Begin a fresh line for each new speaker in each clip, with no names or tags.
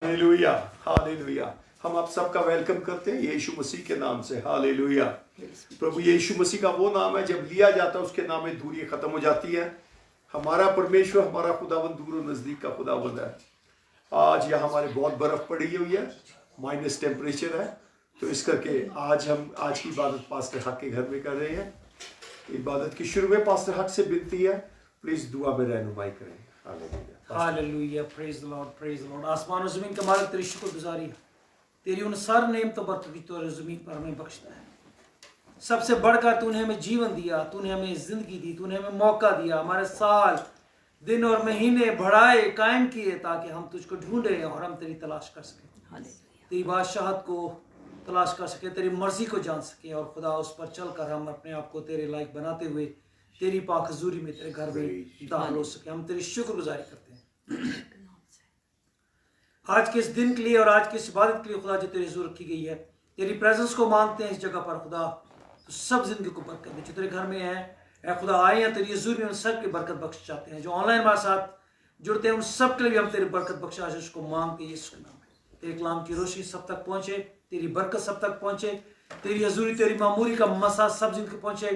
Hallelujah, hallelujah. हम आप सबका वेलकम करते हैं यीशु मसीह के नाम से। हालेलुया। प्रभु यीशु मसीह का वो नाम है जब लिया जाता है उसके नाम में दूरी खत्म हो जाती है। हमारा परमेश्वर, हमारा खुदावंद दूर और नजदीक का खुदावंद है। आज यहाँ हमारे बहुत बर्फ पड़ी हुई है, माइनस टेम्परेचर है, तो इस करके आज की इबादत पास्टर हक के घर में कर रहे हैं। इबादत की शुरू में पास्टर हक से विनती है, प्लीज दुआ में रहनुमाई करें। Hallelujah,
hallelujah, praise the Lord, praise the Lord. आसमान और ज़मीन का मालिक तेरी शुक्रगुजारी है, तेरी उन सार नेम तो बरकत की तो ज़मीन पर हमें बख्शता है। सबसे बढ़कर तूने हमें जीवन दिया, तूने हमें जिंदगी दी, तूने हमें मौका दिया, हमारे साल दिन और महीने बढ़ाए, कायम किए, ताकि हम तुझको ढूंढे और हम तेरी तलाश कर सकें, तेरी बादशाहत को तलाश कर सके, तेरी मर्जी को जान सके, और खुदा उस पर चलकर हम अपने आप को तेरे लायक बनाते हुए तेरी पाक हजूरी में तेरे घर में दाखिल हो सके। हम तेरी शुक्रगुजारी करते हैं आज के इस दिन के लिए और आज की इस इबादत के लिए खुदा, जो तेरी हुजूर रखी गई है। तेरी प्रेजेंस को मांगते हैं इस जगह पर खुदा, तो सब जिंदगी को बरकत दे। जो तेरे घर में है ऐ खुदा, आए हैं तेरी हुजूर में, उन सब की बरकत बख्श चाहते हैं। जो ऑनलाइन हमारे साथ जुड़ते हैं उन सब के लिए भी हम तेरी बरकत बख्शा उसको मांगते हैं यीशु के नाम में। तेरे कलाम की रोशनी सब तक पहुंचे, तेरी बरकत सब तक पहुंचे, तेरी हजूरी तेरी मामूरी का मसा सब जिंदगी पहुंचे,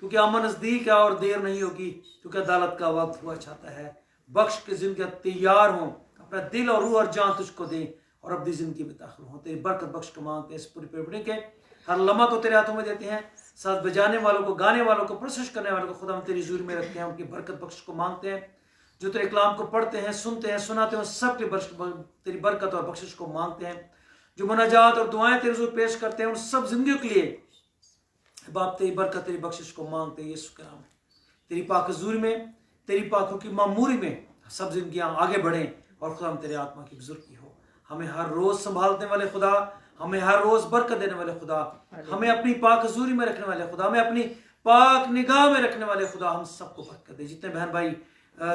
क्योंकि आमन नजदीक है और देर नहीं होगी, क्योंकि अदालत का वक्त हुआ चाहता है। बख्श के जिंदगी तैयार हों, अपना दिल और रूह और जान तुझको दें और अपनी जिंदगी में दाखिल हों। तेरी बरकत बख्श को मांगते हैं। इस पूरी पीढ़ी के हर लम्हा को तेरे हाथों में देते हैं। साथ बजाने वालों को, गाने वालों को, प्रशंसा करने वालों को खुदा हम तेरी हजूरी में रखते हैं। उनकी बरकत बख्श को मांगते हैं। जो तेरे कलाम को पढ़ते हैं, सुनते हैं, सुनाते हैं, सब के तेरी बरकत और बख्शिश को मांगते हैं। जो मुनाजात और दुआएं तेरे हजूर पेश करते हैं, उन सब जिंदगियों के लिए बाप तेरी बरकत तेरी बख्शिश को मांगते हैं यीशु के नाम में। तेरी पाक हजूरी में, तेरी पाकों की मामूरी में सब जिंदगियां आगे बढ़ें और खुदा हम तेरे आत्मा की बुजुर्गी हो। हमें हर रोज संभालने वाले खुदा, हमें हर रोज बरकत देने वाले खुदा, हमें अपनी पाक हजूरी में रखने वाले खुदा, हमें अपनी पाक निगाह में रखने वाले खुदा, हम सबको बरकत दे। जितने बहन भाई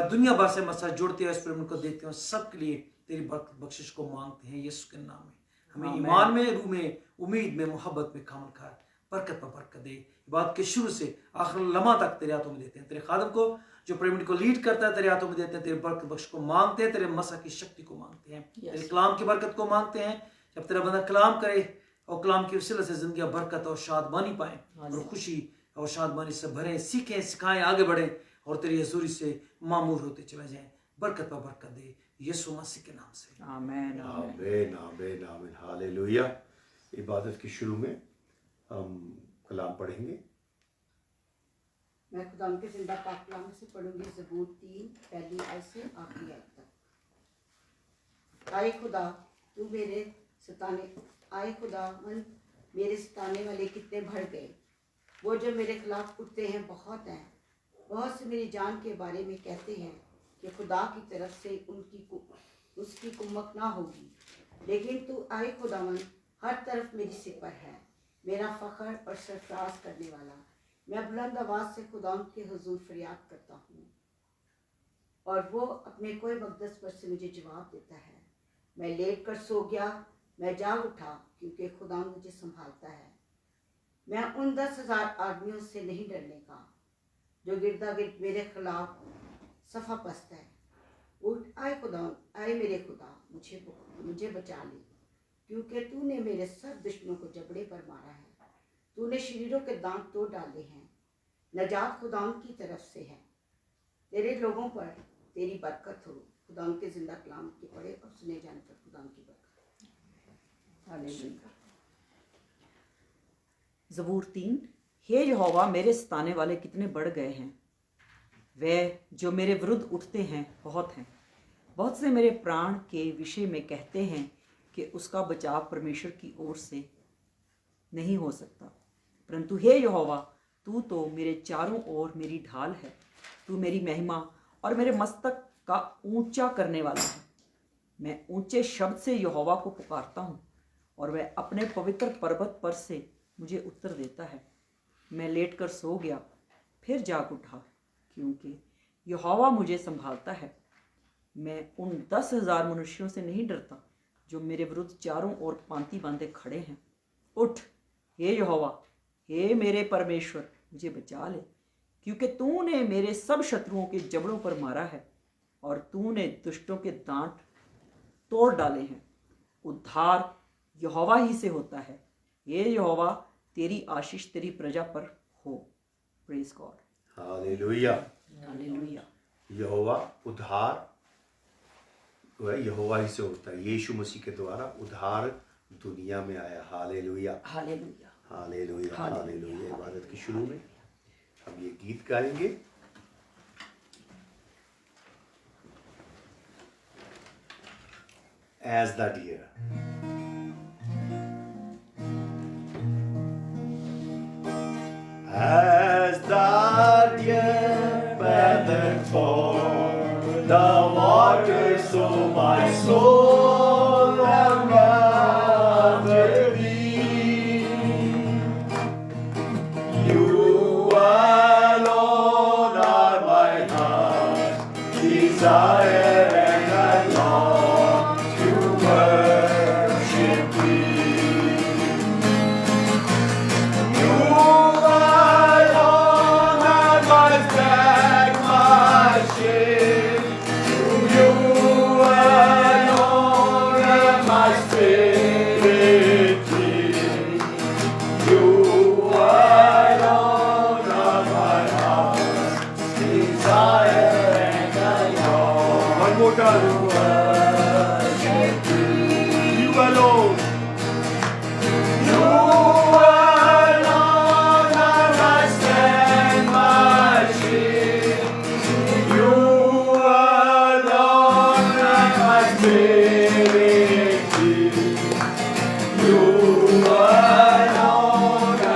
दुनिया भर से मसा जुड़ते हैं, इस पर उनको देखते हैं, सब के लिए तेरी बरकत बख्शिश को मांगते हैं यीशु के नाम में। हमें ईमान में, रूह में, उम्मीद में, मोहब्बत में कामल कर, बरकत पर बरकत दे। बात के शुरू से आखिर लम्हा तक तेरे हाथों में देते हैं। तेरे खादम को जो प्रेमिट को लीड करता है तेरे हाथों में देते हैं। तेरे बरकत बख्श को मांगते हैं, तेरे मसा की शक्ति को मांगते हैं, तेरे कलाम की बरकत को मांगते हैं। जब तेरा बंदा कलाम करे और कलाम की वसीले से जिंदगी बरकत और शादमानी पाए और खुशी और शादमानी से भरें, सीखें, सिखाएं, आगे बढ़ें और तेरी हजूरी से मामूर होते चले जाएं। बरकत पर बरकत दे यीशु मसीह के नाम से,
आमीन, आमीन, आमीन, आमीन। हालेलुया। इबादत के शुरू में हम कलाम पढ़ेंगे।
मैं खुदा के जिंदा पाक कलाम से पढ़ूंगी ज़बूर 3 पहली आयत से आखिरी आयत तक। आए खुदा तू मेरे सताने, आए खुदा मन मेरे सताने वाले कितने बढ़ गए। वो जो मेरे खिलाफ उठते हैं बहुत हैं। बहुत से मेरी जान के बारे में कहते हैं कि खुदा की तरफ से उसकी कुम्मक ना होगी। लेकिन तू आए खुदावन हर तरफ मेरी सिपर है, मेरा फ़ख्र और सरफराज करने वाला। मैं बुलंद आवाज़ से खुदा के हुजूर फरियाद करता हूँ और वो अपने कोई मकदस पर से मुझे जवाब देता है। मैं लेट कर सो गया, मैं जाग उठा, क्योंकि खुदा मुझे संभालता है। मैं उन 10,000 आदमियों से नहीं डरने का जो गिरदा गिर्द मेरे खिलाफ सफ़ा पस्त है। उठ आए खुदा, आए मेरे खुदा, मुझे बचा ले, क्योंकि तूने मेरे सब दुश्मनों को जबड़े पर मारा है। तूने शरीरों के दांत तोड़ डाले हैं। नजात खुदाम की तरफ से है। तेरे लोगों पर तेरी बरकत हो। खुदाम के जिंदा कलाम के पढ़े और सुने जाने पर खुदाम की बरकत। हालेलुया।
ज़बूर 3। हे यहोवा मेरे सताने वाले कितने बढ़ गए हैं, वे जो मेरे विरुद्ध उठते हैं बहुत हैं। बहुत से मेरे प्राण के विषय में कहते हैं कि उसका बचाव परमेश्वर की ओर से नहीं हो सकता। परंतु हे यहोवा तू तो मेरे चारों ओर मेरी ढाल है। तू मेरी महिमा और मेरे मस्तक का ऊंचा करने वाला है। मैं ऊंचे शब्द से यहोवा को पुकारता हूँ और वह अपने पवित्र पर्वत पर से मुझे उत्तर देता है। मैं लेट कर सो गया, फिर जाग उठा, क्योंकि यहोवा मुझे संभालता है। मैं उन 10,000 मनुष्यों से नहीं डरता जो मेरे विरुद्ध चारों ओर पांति बांधे खड़े हैं। उठ हे यहोवा, हे मेरे परमेश्वर, मुझे बचा ले, क्योंकि तूने मेरे सब शत्रुओं के जबड़ों पर मारा है और तूने दुष्टों के दांत तोड़ डाले हैं। उद्धार यहोवा ही से होता है। हे यहोवा, तेरी आशीष तेरी प्रजा पर हो। Praise God.
हालेलुया।
हालेलुया।
यहोवा उद्धार जो है यहोवा ही से होता है। यीशु मसीह के द्वारा उद्धार दुनिया में आया। Hallelujah,
hallelujah.
Hallelujah, hallelujah. इबादत के शुरू में हम ये गीत गाएंगे। As the deer. As the deer panted for the water, so my soul after thee. You alone are my heart's desire, and I long to worship thee. You alone are my strength, my shield. You alone are my spirit king. You alone are my heart's desire, and I long. One more time. You alone. You alone are my strength, my shield. You alone are my spirit king. You alone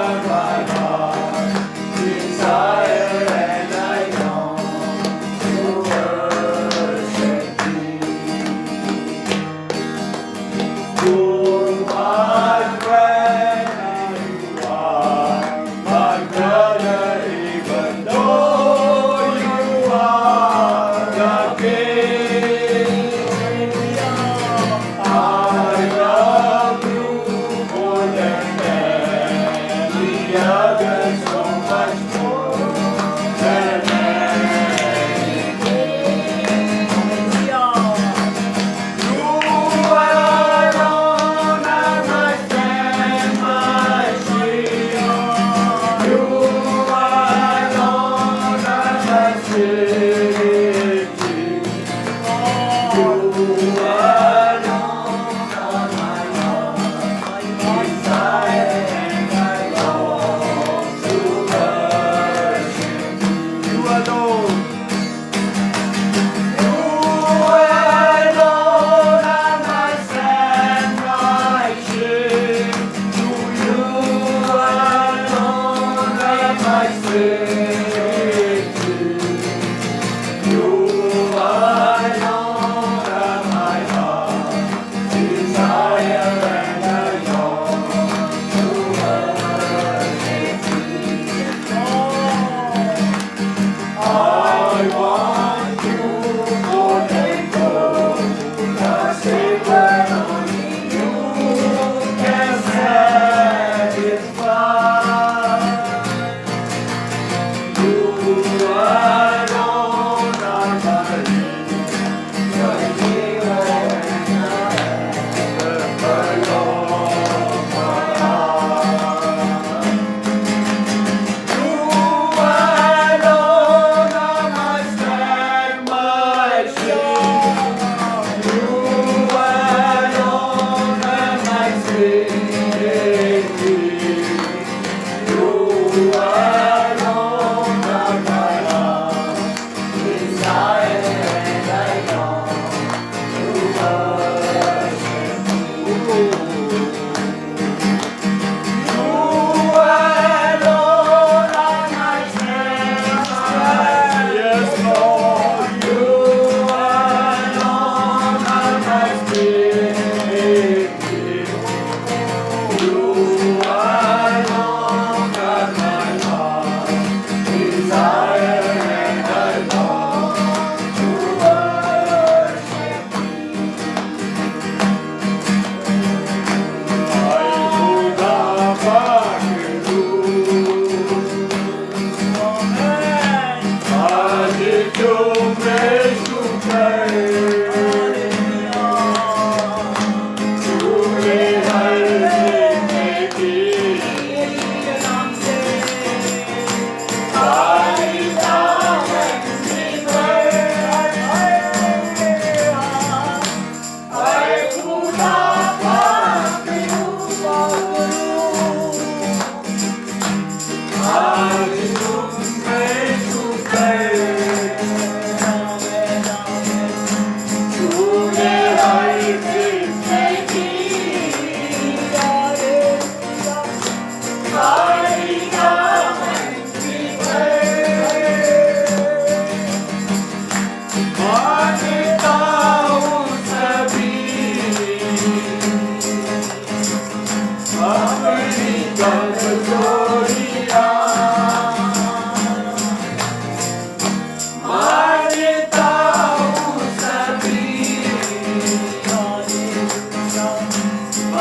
are my heart desire, and I long to worship thee. You are friend, and you are my brother, even though you are the king. I love you more than any other, so much more than anything. You alone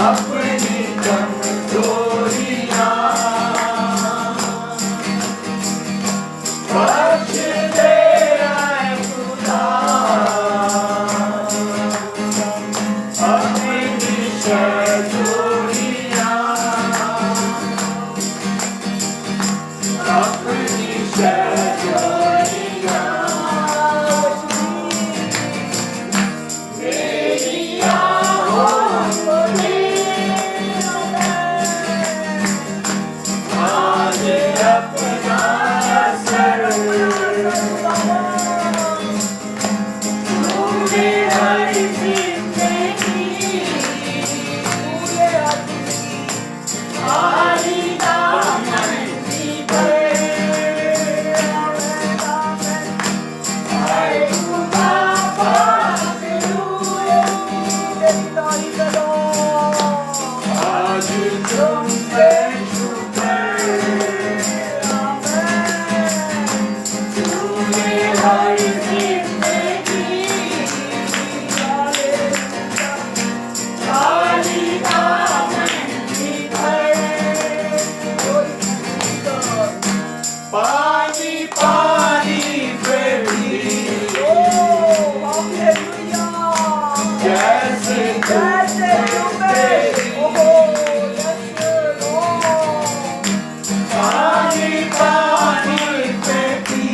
अपनी कमजोरियां बख्श दे आए खुदा, अपनी शजोरियां, अपनी शजोरियां मेरी आहों में आज अपना सर तूने हर जिंदगी आली दामन दी आए खुदा पाक आज तुम पे शुक्र तूने हर जिंदगी आली दामन दी पानी पानी पे भी जैसे पानी पानी पे भी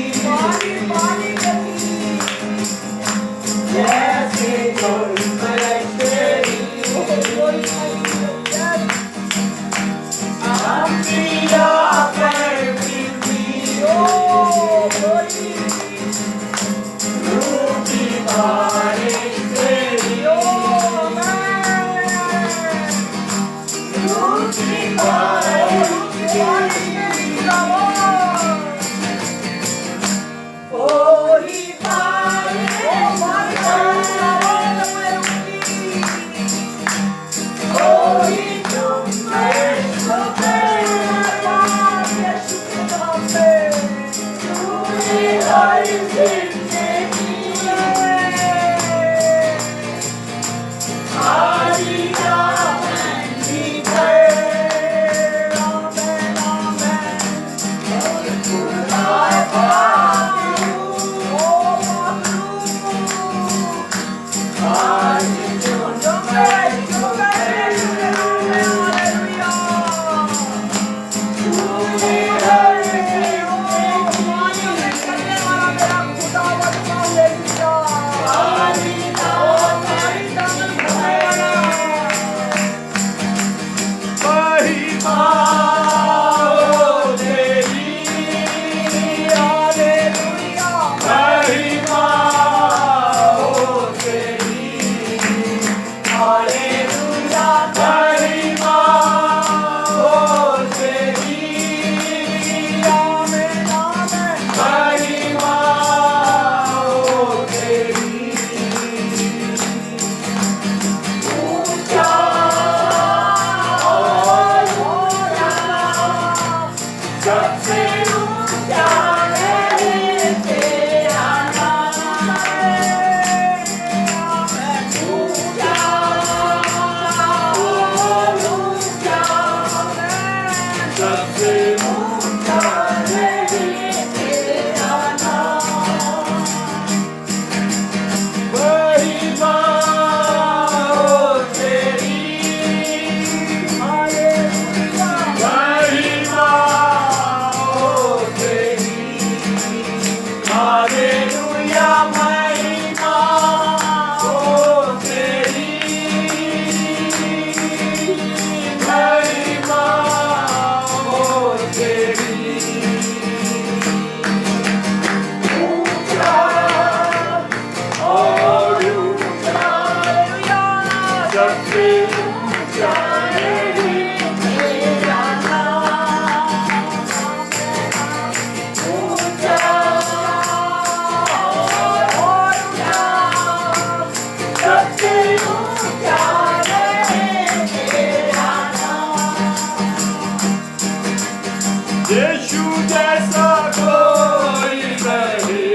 जैसे तुम तेरी अंबिया पर भी रूठी बारिश तेरी रूठी बारिश ओही ओही तुम तूने हर जिंदगी आली दामन दी खुदा आज तुम तूने हर आली महिमा हो तेरी महिमा हो तेरी हालेलुया महिमा हो तेरी महिमा हो तेरी ऊंचा और ऊंचा सबसे ऊंचा है तेरा नाम ऊंचा और ऊंचा सबसे ऊंचा है तेरा नाम महिमा हो तेरी महिमा हो तेरी हालेलुया महिमा हो तेरी महिमा हो तेरी ऊंचा और ऊंचा सबसे ऊंचा है तेरा नाम ऊंचा और ऊंचा सबसे ऊंचा है तेरा नाम यीशु जैसा कोई नहीं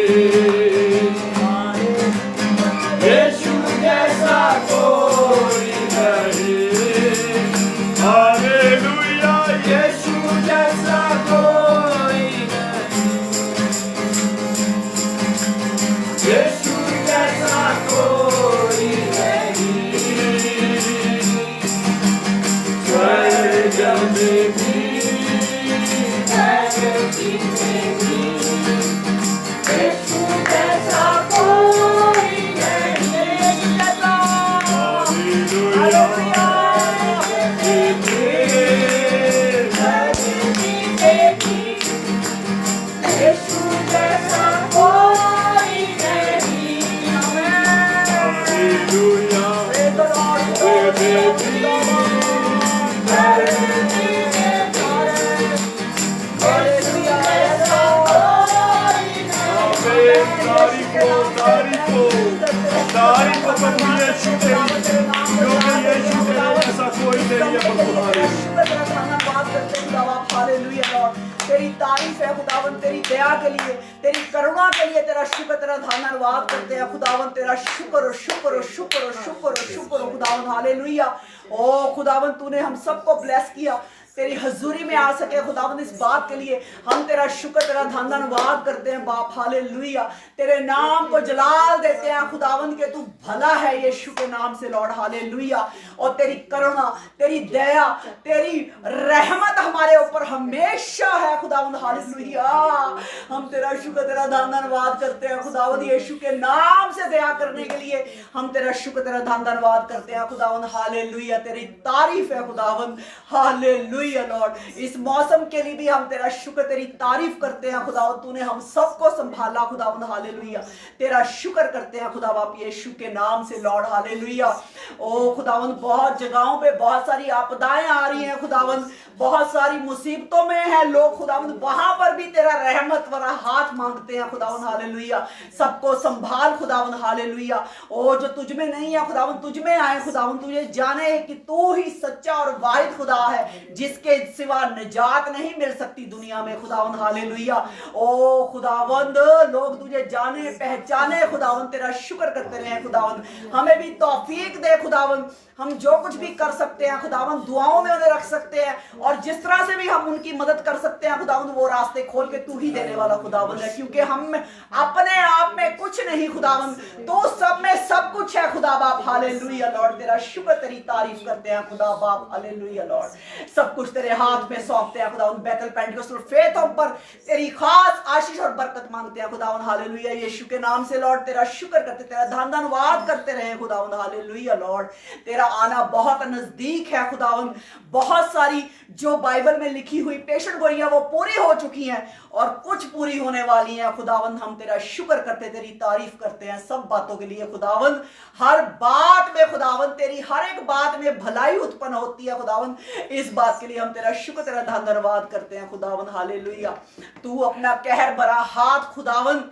यीशु जैसा कोई नहीं तारीफ हो प्रभु यीशु तेरी, क्योंकि यीशु तेरे जैसा कोई नहीं है प्रभु।
तेरी तारीफ है खुदावन, तेरी दया के लिए, तेरी करुणा के लिए तेरा शुक्र, तेरा धन्यवाद करते हैं खुदावन। तेरा शुक्र शुक्र शुक्र शुक्र शुक्र खुदावन, हालेलुया। ओ खुदावन, तूने हम सबको ब्लेस किया, तेरी हजूरी में आ सके खुदावन। इस बात के लिए हम तेरा शुक्र, तेरा धन्यवाद करते हैं बाप, हालेलुया। तेरे नाम को जलाल देते हैं खुदावन के तू भला है यीशु के नाम से लॉर्ड, हालेलुया। और तेरी करुणा, तेरी दया, तेरी रहमत हमारे ऊपर हमेशा है खुदावन, हालेलुया। हम तेरा शुक्र, तेरा धन्यवाद करते हैं खुदावन यीशु के नाम से दया करने के लिए। हम तेरा शुक्र, तेरा धन्यवाद करते हैं खुदावन, हालेलुया। तेरी तारीफ है खुदावन, हालेलुया लॉर्ड। इस मौसम के लिए भी हम तेरा शुक्र, तेरी तारीफ करते हैं खुदावन। तूने हम सबको संभाला खुदावन, हालेलुया। तेरा शुक्र करते हैं खुदा बाप यीशु के नाम से लॉर्ड, हालेलुया। ओ खुदावन, बहुत जगहों पे बहुत सारी आपदाएं आ रही हैं खुदावन, बहुत सारी मुसीबतों में है लोग खुदावन, वहां पर भी तेरा रहमत वाला हाथ मांगते हैं खुदावन, हालेलुया। सबको संभाल खुदावन, हालेलुया। ओ जो तुझ में नहीं है खुदावन, तुझ में आए खुदावन। तुझे जाने कि तू ही सच्चा और वाहिद खुदा है, जिसके सिवा निजात नहीं मिल सकती दुनिया में खुदावन, हालेलुया। ओ खुदावंद, लोग तुझे जाने पहचाने खुदावन, तेरा शुक्र करते रहे खुदावन। हमें भी तौफीक दे खुदावन, हम जो कुछ भी कर सकते हैं खुदावन, दुआओं में उन्हें रख सकते हैं, और जिस तरह से भी हम उनकी मदद कर सकते हैं खुदावन, वो रास्ते खोल के तू ही देने वाला खुदावन है। क्योंकि हम अपने आप में कुछ नहीं खुदावन, तो सब में सब कुछ है खुदा बाप, हालेलुया लॉर्ड। तेरा शुक्र, तेरी तारीफ करते हैं खुदा बाप, हालेलुया लॉर्ड। सब कुछ तेरे हाथ में सौंपते हैं खुदावन। बैतल पेंटिकोस्टल फेथ हम पर तेरी खास आशीष और बरकत मांगते हैं खुदावन, हालेलुया यीशु के नाम से लॉर्ड। तेरा शुक्र करते, तेरा धन्यवाद करते रहे खुदावन, हालेलुया लॉर्ड। तेरा आना बहुत नजदीक है खुदावन। बहुत सारी जो बाइबल में लिखी हुई पेशेंट गोइयां वो पूरी हो चुकी हैं, और कुछ पूरी होने वाली हैं खुदावन। हम तेरा शुक्र करते, तेरी तारीफ करते हैं सब बातों के लिए खुदावन। हर बात में खुदावन, तेरी हर एक बात में भलाई उत्पन्न होती है खुदावन। इस बात के लिए हम तेरा शुक्र, तेरा धन्यवाद करते हैं खुदावन, हालेलुया। तू अपना कहर भरा हाथ खुदावन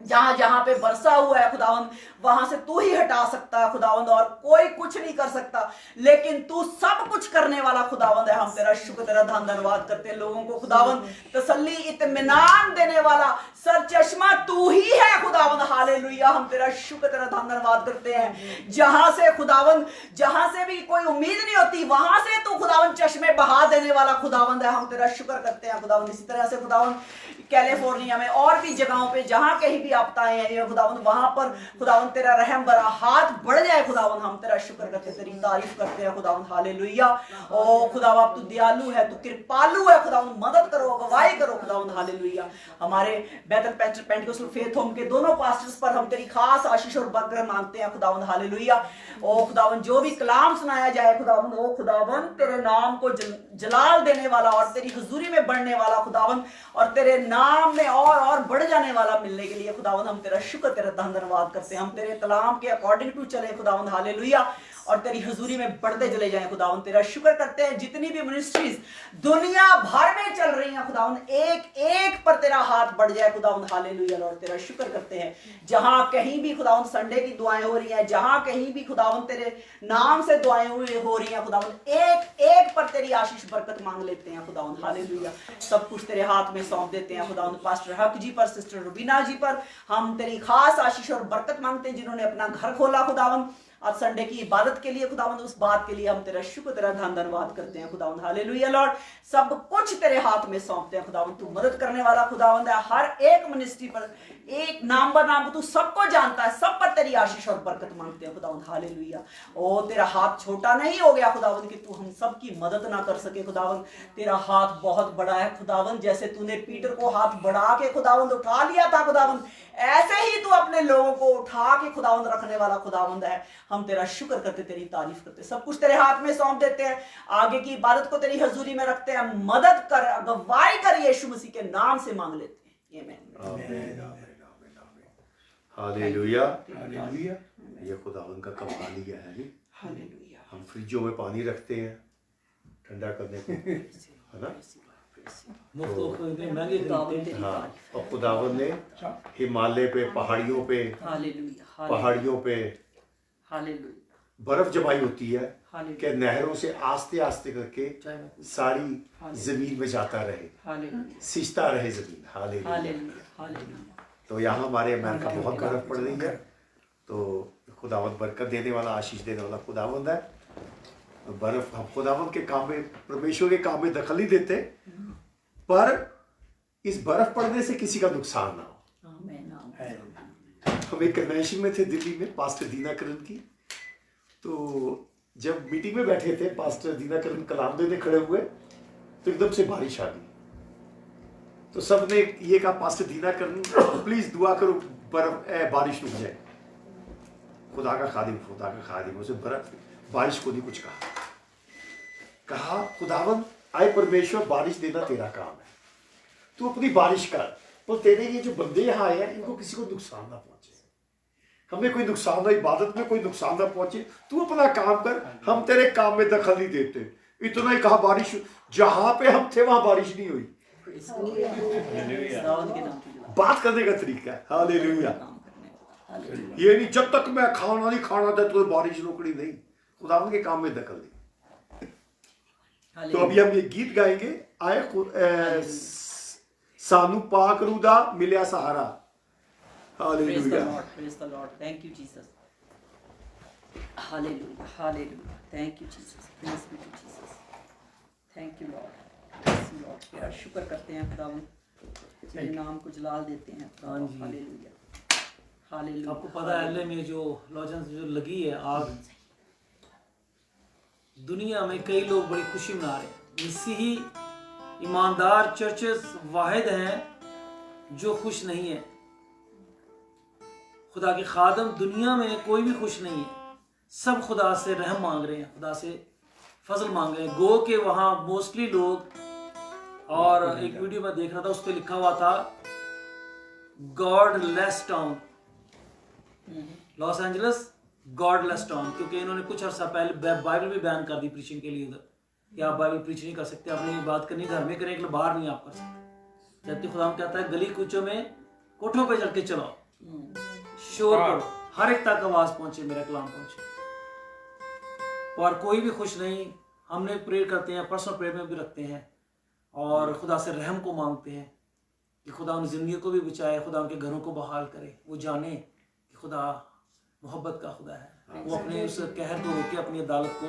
जहां जहां पे बरसा हुआ है खुदावन, वहां से तू ही हटा सकता है खुदावंद, और कोई कुछ नहीं कर सकता, लेकिन तू सब कुछ करने वाला खुदावंद है। हम तेरा शुक्र, तेरा धन्यवाद करते हैं। लोगों को खुदावंद तसल्ली, इत्मीनान देने वाला सर चश्मा तू ही है खुदावंद, हालेलुया। हम तेरा शुक्र, तेरा धन्यवाद करते हैं। जहां से खुदावंद, जहां से भी कोई उम्मीद नहीं होती, वहां से तू खुदावंद चश्मे बहा देने वाला खुदावंद है। हम तेरा शुक्र करते हैं खुदावंद। इसी तरह से खुदावंद कैलिफोर्निया में और भी जगहों पे जहां कहीं भी आपदाएं हैं खुदावंद, वहां पर खुदावंद तेरा रहम भरा हाथ बढ़ जाए खुदावंद। हम तेरा शुक्र करते, तेरी तारीफ करते हैं खुदावंद, हालेलुया। ओ खुदा बाप, तू दयालु है, तू कृपालु है खुदावंद। मदद करो, अगुवाई करो खुदावंद, हालेलुया। हमारे बैतल पेंटिकोस्टल फेथ होम के दोनों पास्टर्स पर हम तेरी खास आशीष और बरकत मांगते हैं खुदावंद, हालेलुया। ओ खुदावंद, जो भी कलाम सुनाया जाए खुदावंद, ओ खुदावंद तेरे नाम को जलाल देने वाला और तेरी हुजूरी में बढ़ने वाला खुदावंद, और तेरे नाम में और बढ़ जाने वाला मिलने के लिए खुदावंद हम तेरा शुक्र, तेरा धन्यवाद करते हैं। हम तेरे कलाम के अकॉर्डिंग टू चले खुदावंद, हालेलुया, और तेरी हुजूरी में बढ़ते चले जाएं खुदावंद। तेरा शुक्र करते हैं जितनी भी मिनिस्ट्रीज दुनिया भर में चल रही हैं खुदावंद, एक एक पर तेरा हाथ बढ़ जाए खुदावंद, हालेलुया लॉर्ड। तेरा शुक्र करते हैं जहां कहीं भी खुदावंद संडे की दुआएं हो रही हैं, जहां कहीं भी खुदावंद तेरे नाम से दुआएं हो रही हैं खुदावंद, एक एक पर तेरी आशीष बरकत मांग लेते हैं खुदावंद, हालेलुया। सब कुछ तेरे हाथ में सौंप देते हैं खुदावंद। पास्टर हक जी पर, सिस्टर रुबीना जी पर हम तेरी खास आशीष और बरकत मांगते हैं, जिन्होंने अपना घर खोला खुदावंद। आज संडे की इबादत के लिए खुदावंद, उस बात के लिए हम तेरा शुक्र, तेरा धन्यवाद करते हैं खुदावंद। हालेलुया लॉर्ड, सब कुछ तेरे हाथ में सौंपते हैं खुदावंद। तू मदद करने वाला खुदावंद है। हर एक मिनिस्ट्री पर एक नाम बर नाम तू सबको जानता है, सब पर तेरी आशीष और बरकत मांगते हैं खुदावंद। हालेलुया। ओ तेरा हाथ छोटा नहीं हो गया खुदावंद कि तू हम सब की मदद ना कर सके खुदावंद। तेरा हाथ बहुत बड़ा है खुदावंद। जैसे तूने पीटर को हाथ बढ़ा के खुदावंद उठा लिया था खुदावंद, ऐसे ही तू अपने लोगों को उठा के खुदावंद रखने वाला खुदावंद है। हम तेरा शुक्र करते, तेरी तारीफ करते, सब कुछ तेरे हाथ में सौंप देते हैं। आगे की इबादत को तेरी हजूरी में रखते हैं। मदद कर, अगुवाई कर, यीशु मसीह के नाम से मांग लेते हैं। आमीन।
हालेलुया। ये खुदावंद का कमाल ही है जी।
हालेलुया।
हम फ्रिजों में पानी रखते हैं ठंडा करने को, है ना?
मुफ्त को इतने महंगे खरीदते हैं।
हाँ, और खुदावंद ने हिमालय पे, पहाड़ियों पे,
हालेलुया।
पहाड़ियों पे
हालेलुया।
बर्फ जमाई होती है
हालेलुया।
कि नहरों से आस्ते आस्ते करके सारी जमीन में जाता रहे,
हालेलुया।
सिंचता रहे जमीन। हालेलुया।
हालेलुया। हालेलुया।
तो यहाँ हमारे अमेरिका बहुत बर्फ पड़ रही है, तो खुदावंद बरकत देने वाला, आशीष देने वाला खुदावंद है। बर्फ, हम खुदावंद के काम में, परमेश्वर के काम में दखल नहीं देते, पर इस बर्फ पड़ने से किसी का नुकसान ना हो।
आमीन।
हम एक कन्वेंशन में थे दिल्ली में, पास्टर दीना करन की। तो जब मीटिंग में बैठे थे, पास्टर दीना करन कलाम देने खड़े हुए, तो एकदम से बारिश आ गई। तो सबने ये कहा, पास्टर दीना करन प्लीज दुआ करो बारिश रुक जाए। खुदा का खादिम उसे बारिश को नहीं कुछ कहा खुदावंद आए परमेश्वर, बारिश देना तेरा काम है, तू अपनी बारिश कर, तो तेरे ये जो बंदे यहाँ आए हैं इनको किसी को नुकसान ना पहुंचे, हमें कोई नुकसान ना, इबादत में कोई नुकसान ना पहुंचे, तू अपना काम कर, हम तेरे काम में दखल नहीं देते। इतना ही कहा, बारिश जहां पे हम थे वहां बारिश नहीं हुई। बात करने का तरीका है। हालेलुया। ये नहीं जब तक मैं खाना नहीं खाना था तो बारिश रोकनी नहीं, खुदावंद के काम में दखल दी। तो अभी हम ये गीत गाएंगे, आए सानू पाक रूदा मिलिया सहारा। Hallelujah.
Praise the Lord. Thank you, Jesus. Hallelujah. Hallelujah. Thank you, Jesus. Praise be to Jesus. Thank you, Lord. Praise you, Lord. तेरा शुक्र करते हैं खुदावंद, तेरे नाम को जलाल देते हैं। हालेलुया। हालेलुया।
आपको पता है एलए में जो लॉजेंस जो लगी है आग, दुनिया में कई लोग बड़ी खुशी मना रहे हैं। मसीही ईमानदार चर्चेस वाहिद हैं जो खुश नहीं है। खुदा के खादम दुनिया में कोई भी खुश नहीं है, सब खुदा से रहम मांग रहे हैं, खुदा से फजल मांग रहे हैं। गो के वहाँ मोस्टली लोग, और एक वीडियो में देख रहा था, उस पर लिखा हुआ था God less town, Los Angeles God less town, क्योंकि इन्होंने कुछ अर्सा पहले बाइबल भी बैन कर दी प्रीचिंग के लिए उधर, कि आप बाइबल प्रीच नहीं कर सकते, अपनी बात करनी घर में करें, बाहर नहीं आप कर सकते। जबकि खुदा कहता है गली कूचों में कोठों पे चढ़ के चलाओ, शोर करो, हर एक तक आवाज पहुंचे, मेरा कलाम पहुंचे। और कोई भी खुश नहीं। हमने प्रेयर करते हैं, पर्सनल प्रेयर में भी रखते हैं, और खुदा से रहम को मांगते हैं कि खुदा उन जिंदगी को भी बचाए, खुदा उनके घरों को बहाल करे। वो जाने कि खुदा मोहब्बत का खुदा है, वो अपने उस कहर को रोके, अपनी अदालत को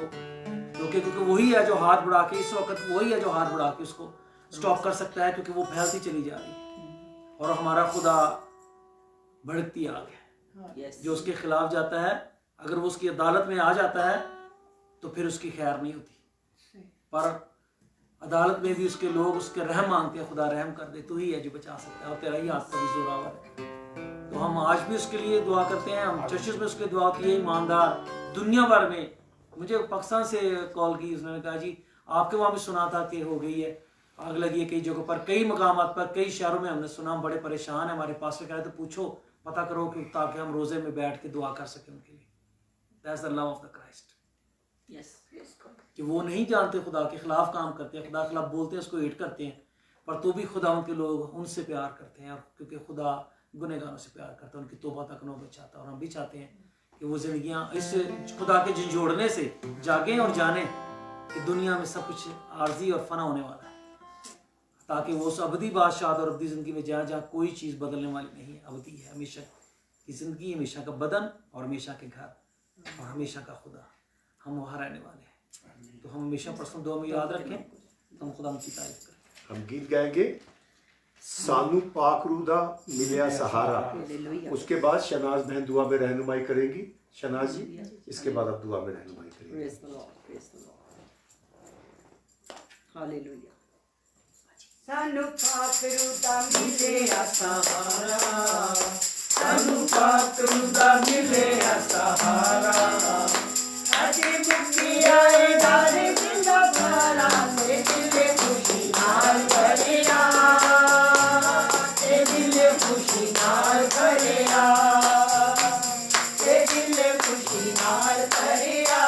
रोके, क्योंकि वही है जो हाथ बढ़ा के, इस वक्त वही है जो हाथ बढ़ा के उसको स्टॉप कर सकता है, क्योंकि वो फैलती चली जा रही। और हमारा खुदा भड़कती आग है, जो उसके खिलाफ जाता है, अगर वो उसकी अदालत में आ जाता है तो फिर उसकी खैर नहीं होती। पर अदालत में भी उसके लोग उसके रहम मांगते हैं, खुदा रहम कर दे, तू ही है जो बचा सकता है, और तेरा ही हाथ कभी जोरावर है। तो हम आज भी उसके लिए दुआ करते हैं, हम चर्चेस में उसके दुआ होती है। ईमानदार दुनिया भर में, मुझे पाकिस्तान से कॉल की, उसने कहा जी आपके वहाँ भी सुना था कि हो गई है आग लगी है कई जगहों पर, कई मकामात पर, कई शहरों में हमने सुना, हम बड़े परेशान है। हमारे पास से कह रहे तो पूछो, पता करो, कि ताकि हम रोजे में बैठ के दुआ कर सकें उनके लिए। That's the love of the Christ. कि वो नहीं जानते, खुदा के खिलाफ काम करते हैं, खुदा के खिलाफ बोलते हैं, उसको हेट करते हैं, पर तो भी खुदा उनके लोग उनसे प्यार करते हैं, और क्योंकि खुदा गुनहगारों से प्यार करता है, उनकी तौबा तक नौबत चाहता है। और हम भी चाहते हैं कि वो जिंदगियां इस खुदा के झंझोड़ने से जागें और जाने कि दुनिया में सब कुछ आर्जी और फना होने वाला है, ताकि वो उस अबदी बादशाह और अबदी जिंदगी में जाए जहाँ कोई चीज़ बदलने वाली नहीं है, अबदी है, हमेशा की जिंदगी, हमेशा का बदन और हमेशा के घर। और हमेशा का खुदा, हम वहाँ रहने वाले हैं। तो हम हमेशा पर्सनल दुआ में याद रखें, हम खुदा की तारीफ करें।
हम गीत गाएंगे, सानू पाक रूदा मिलिया सहारा। उसके बाद शनाज बहन दुआ में रहनुमाई करेंगी। शनाज जी, इसके बाद आप दुआ में रहनुमाई करेंगे।
Praise the Lord, praise the Lord. Hallelujah.
सानू पाखरू दा मिले सहारा,
सानू पाक रूदा मिले सहारा,
अजे मुक्ति आए डारे जिंदा भारा, ते दिले खुशी नाल भरेया, ते दिले खुशी नाल भरेया, ते दिले खुशी नाल भरेया,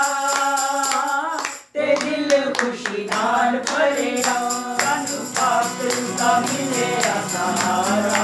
ते दिले खुशी नाल भरेया। सानू पाखरू दा मिले सहारा,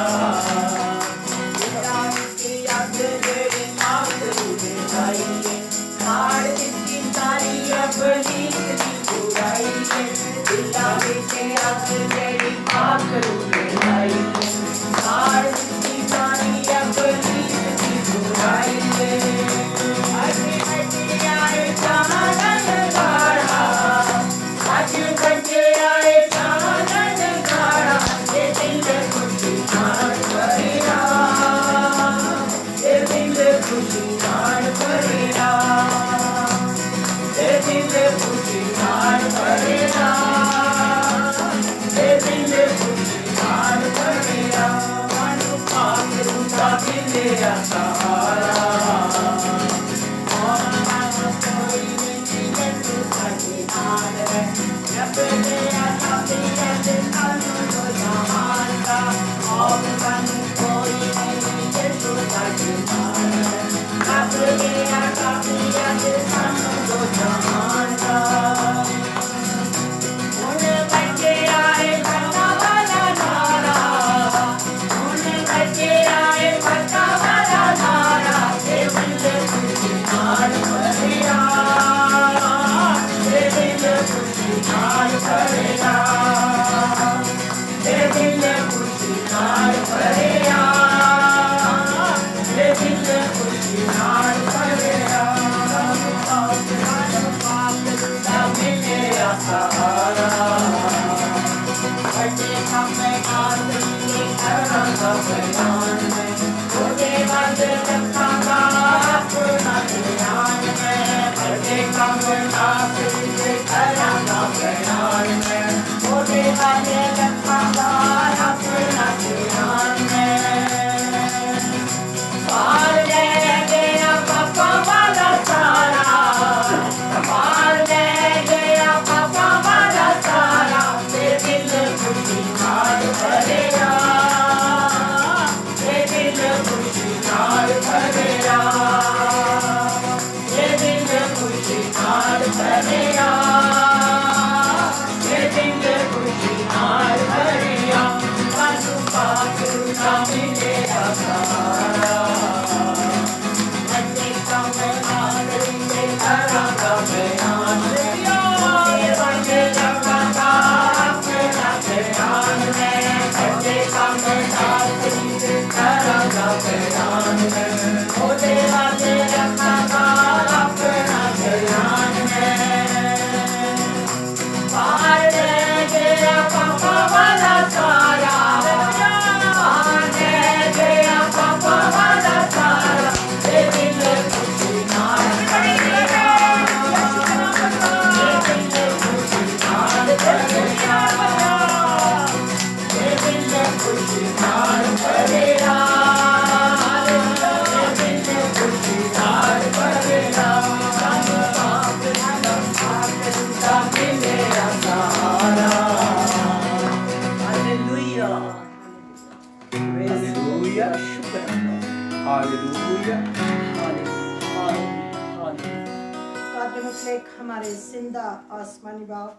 हमारे जिंदा आसमानी बाप,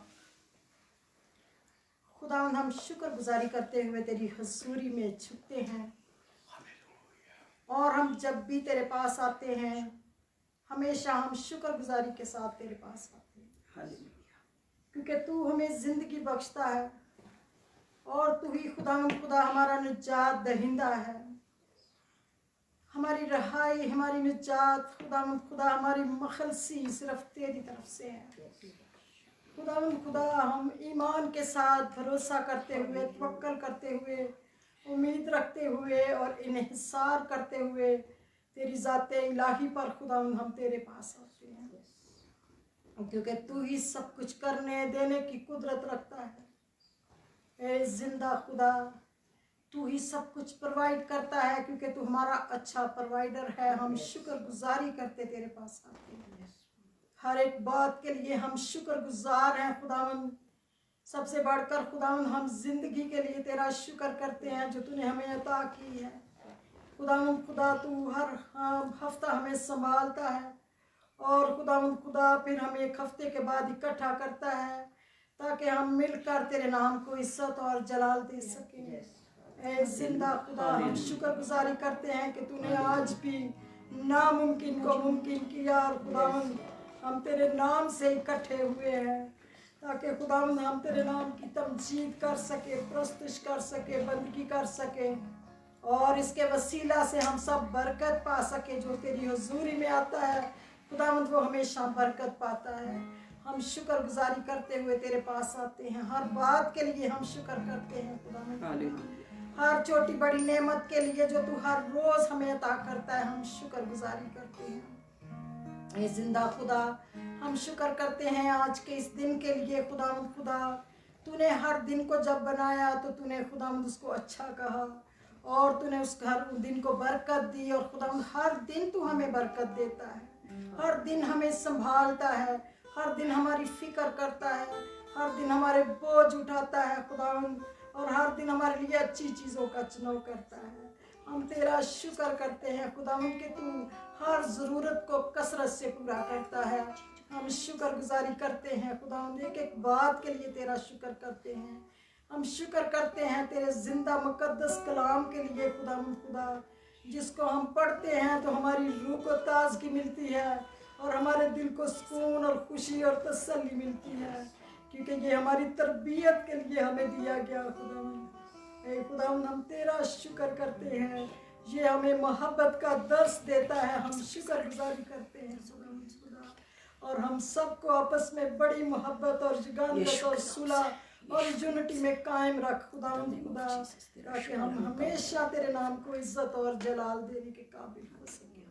खुदावंद हम शुक्रगुजारी करते हुए तेरी हजूरी में झुकते हैं, और हम जब भी तेरे पास आते हैं हमेशा हम शुक्रगुजारी के साथ तेरे पास आते हैं, क्योंकि तू हमें जिंदगी बख्शता है और तू ही खुदा हमारा निजात दहिंदा है। हमारी रहाई, हमारी निजात खुदा हमारी मखलसी सिर्फ तेरी तरफ से है। खुदा हम ईमान के साथ भरोसा करते हुए, तवक्कल करते हुए, उम्मीद रखते हुए और इन्हिसार करते हुए तेरी ज़ाते इलाही पर खुदा हम तेरे पास आते हैं, क्योंकि तू ही सब कुछ करने देने की कुदरत रखता है। ए जिंदा खुदा, तू ही सब कुछ प्रोवाइड करता है, क्योंकि तू हमारा अच्छा प्रोवाइडर है। हम शुक्रगुजारी करते तेरे पास आते हैं, हर एक बात के लिए हम शुक्रगुजार हैं खुदावन। सबसे बढ़कर खुदावन हम जिंदगी के लिए तेरा शुक्र करते हैं जो तूने हमें अता की है। खुदावन खुदा, तू हर हफ्ता हमें संभालता है और खुदावन खुदा फिर हमें एक हफ्ते के बाद इकट्ठा करता है ताकि हम मिलकर तेरे नाम को इज्जत और जलाल दे सकें। ए जिंदा खुदा, हम शुक्रगुजारी करते हैं कि तूने आज भी नामुमकिन को मुमकिन किया और खुदावन हम तेरे नाम से इकट्ठे हुए हैं ताकि खुदावन हम तेरे नाम की तमजीद कर सके, प्रस्तुत कर सके, बंदगी कर सके और इसके वसीला से हम सब बरकत पा सके। जो तेरी हुजूरी में आता है खुदावन वो हमेशा बरकत पाता है। हम शुक्रगुजारी करते हुए तेरे पास आते हैं, हर बात के लिए हम शुक्र करते हैं खुदावन, हर छोटी बड़ी नेमत के लिए जो तू हर रोज हमें अता करता है, हम शुक्रगुजारी करते हैं। ए जिंदा खुदा, हम शुक्र करते हैं आज के इस दिन के लिए खुदा तूने हर दिन को जब बनाया तो तूने खुदा उसको अच्छा कहा और तूने उस हर दिन को बरकत दी और खुदा हर दिन तू हमें बरकत देता है, हर दिन हमें संभालता है, हर दिन हमारी फिक्र करता है, हर दिन हमारे बोझ उठाता है खुदावन और हर दिन हमारे लिए अच्छी चीज़ों का चुनाव करता है। हम तेरा शुक्र करते हैं खुदावन कि तू हर ज़रूरत को कसरत से पूरा करता है। हम शुक्रगुजारी करते हैं खुदावन, एक एक बात के लिए तेरा शुक्र करते हैं। हम शुक्र करते हैं तेरे जिंदा मुकद्दस कलाम के लिए खुदा, जिसको हम पढ़ते हैं तो हमारी रूह को ताजगी मिलती है और हमारे दिल को सुकून और खुशी और तसल्ली मिलती है, क्योंकि ये हमारी तरबियत के लिए हमें दिया गया खुदावन हम तेरा शुक्र करते हैं। ये हमें मोहब्बत का दर्स देता है। हम शुक्रगुजारी करते हैं खुदा और हम सबको आपस में बड़ी मोहब्बत और यगानत और सुलह और यूनिटी में कायम रख खुदा, ताकि हम हमेशा तेरे नाम को इज्जत और जलाल देने के काबिल हो सके।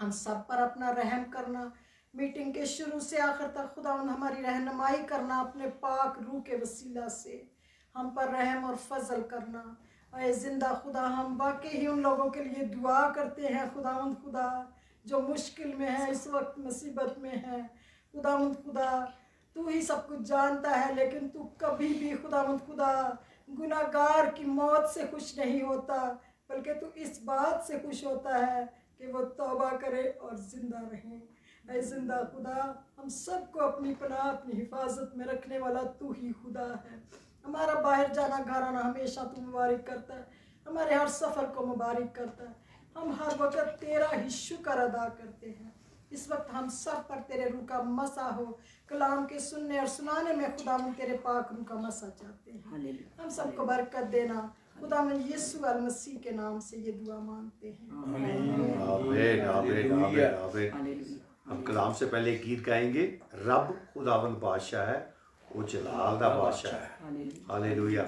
हम सब पर अपना रहम करना, मीटिंग के शुरू से आखिर तक खुदा हमारी रहनुमाई करना, अपने पाक रूह के वसीला से हम पर रहम और फजल करना। ऐ जिंदा खुदा, हम वाकई ही उन लोगों के लिए दुआ करते हैं खुदा जो मुश्किल में है, इस वक्त मुसीबत में है खुदा तू ही सब कुछ जानता है, लेकिन तू कभी भी खुदा गुनाहगार की मौत से खुश नहीं होता, बल्कि तू इस बात से खुश होता है कि वो तौबा करे और जिंदा रहे। ऐ जिंदा खुदा, हम सबको अपनी पनाह, अपनी हिफाजत में रखने वाला तू ही खुदा है। हमारा बाहर जाना घराना हमेशा तू मुबारक करता है, हमारे हर सफ़र को मुबारक करता है। हम हर वक्त तेरा ही शुक्र अदा करते हैं। इस वक्त हम सब पर तेरे रूह का मसा हो, कलाम के सुनने और सुनाने में खुदा हम तेरे पाक रूह का मसा चाहते हैं। हम सबको बरकत देना खुदा में यीशु अल मसीह के नाम से ये दुआ मांगते हैं।
आमीन आमीन आमीन आमीन। हम कलाम से पहले गीत गाएंगे, रब खुदावंद बादशाह है, वो जलाल दा बादशाह है। हालेलुया।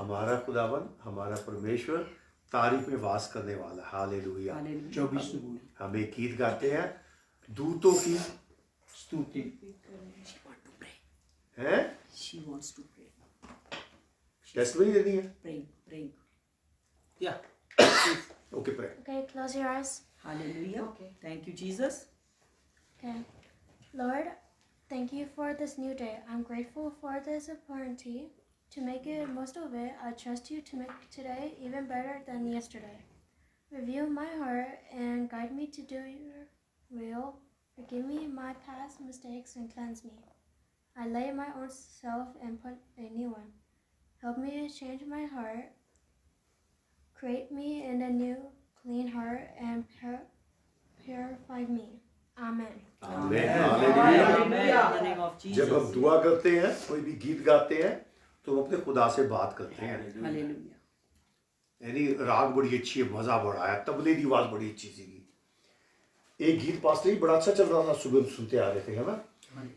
हमारा खुदावंद, हमारा परमेश्वर तारीफ में वास करने वाला। हालेलुया।
24
हम एक गीत गाते हैं, दूतों की
स्तुति
है।
She wants to pray.
Testimony देनी है।
Praying.
या
okay, pray.
Okay, close your eyes.
Hallelujah. Thank you, Jesus.
Okay. Lord, thank you for this new day. I'm grateful for this opportunity to make it most of it. I trust you to make today even better than yesterday. Reveal my heart and guide me to do your will. Forgive me my past mistakes and cleanse me. I lay my own self and put a new one. Help me to change my heart. Create me in a new, clean heart and purify me. Amen.
आमीन hallelujah.
Amen. In the name of
जब
Jesus.
हम दुआ करते हैं, कोई भी गीत गाते हैं, तो हम अपने खुदा से बात करते हैं।
Hallelujah.
यानी राग बड़ी अच्छी है, मजा बड़ा आया, तबले की आवाज बड़ी अच्छी सी। एक गीत पास नहीं बड़ा अच्छा चल रहा था, सुबह सुनते आ रहे थे, है ना।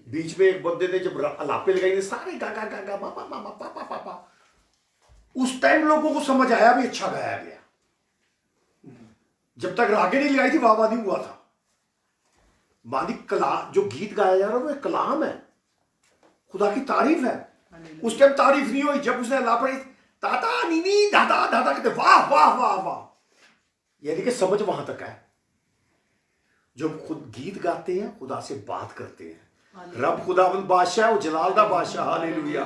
बीच में एक बंदे ने जब अलापे लगाई सारे गा गा गा गा पापा पापा पापा पापा, उस टाइम लोगों को समझ आया भी अच्छा गाया गया। जब तक रागे नहीं लगाई थी वाह नहीं हुआ था। मानी कला जो गीत गाया जा रहा है वो एक कलाम है, खुदा की तारीफ है। उस टाइम तारीफ नहीं हुई, जब उसने अल्लाह पर दादा नीनी दादा दादा कहते वाह वाह वाह वाह, यानी कि समझ वहां तक है। जब खुद गीत गाते हैं खुदा से बात करते हैं, रब खुदावंद बादशाह वो जलाल दा बादशाह, हालेलुया।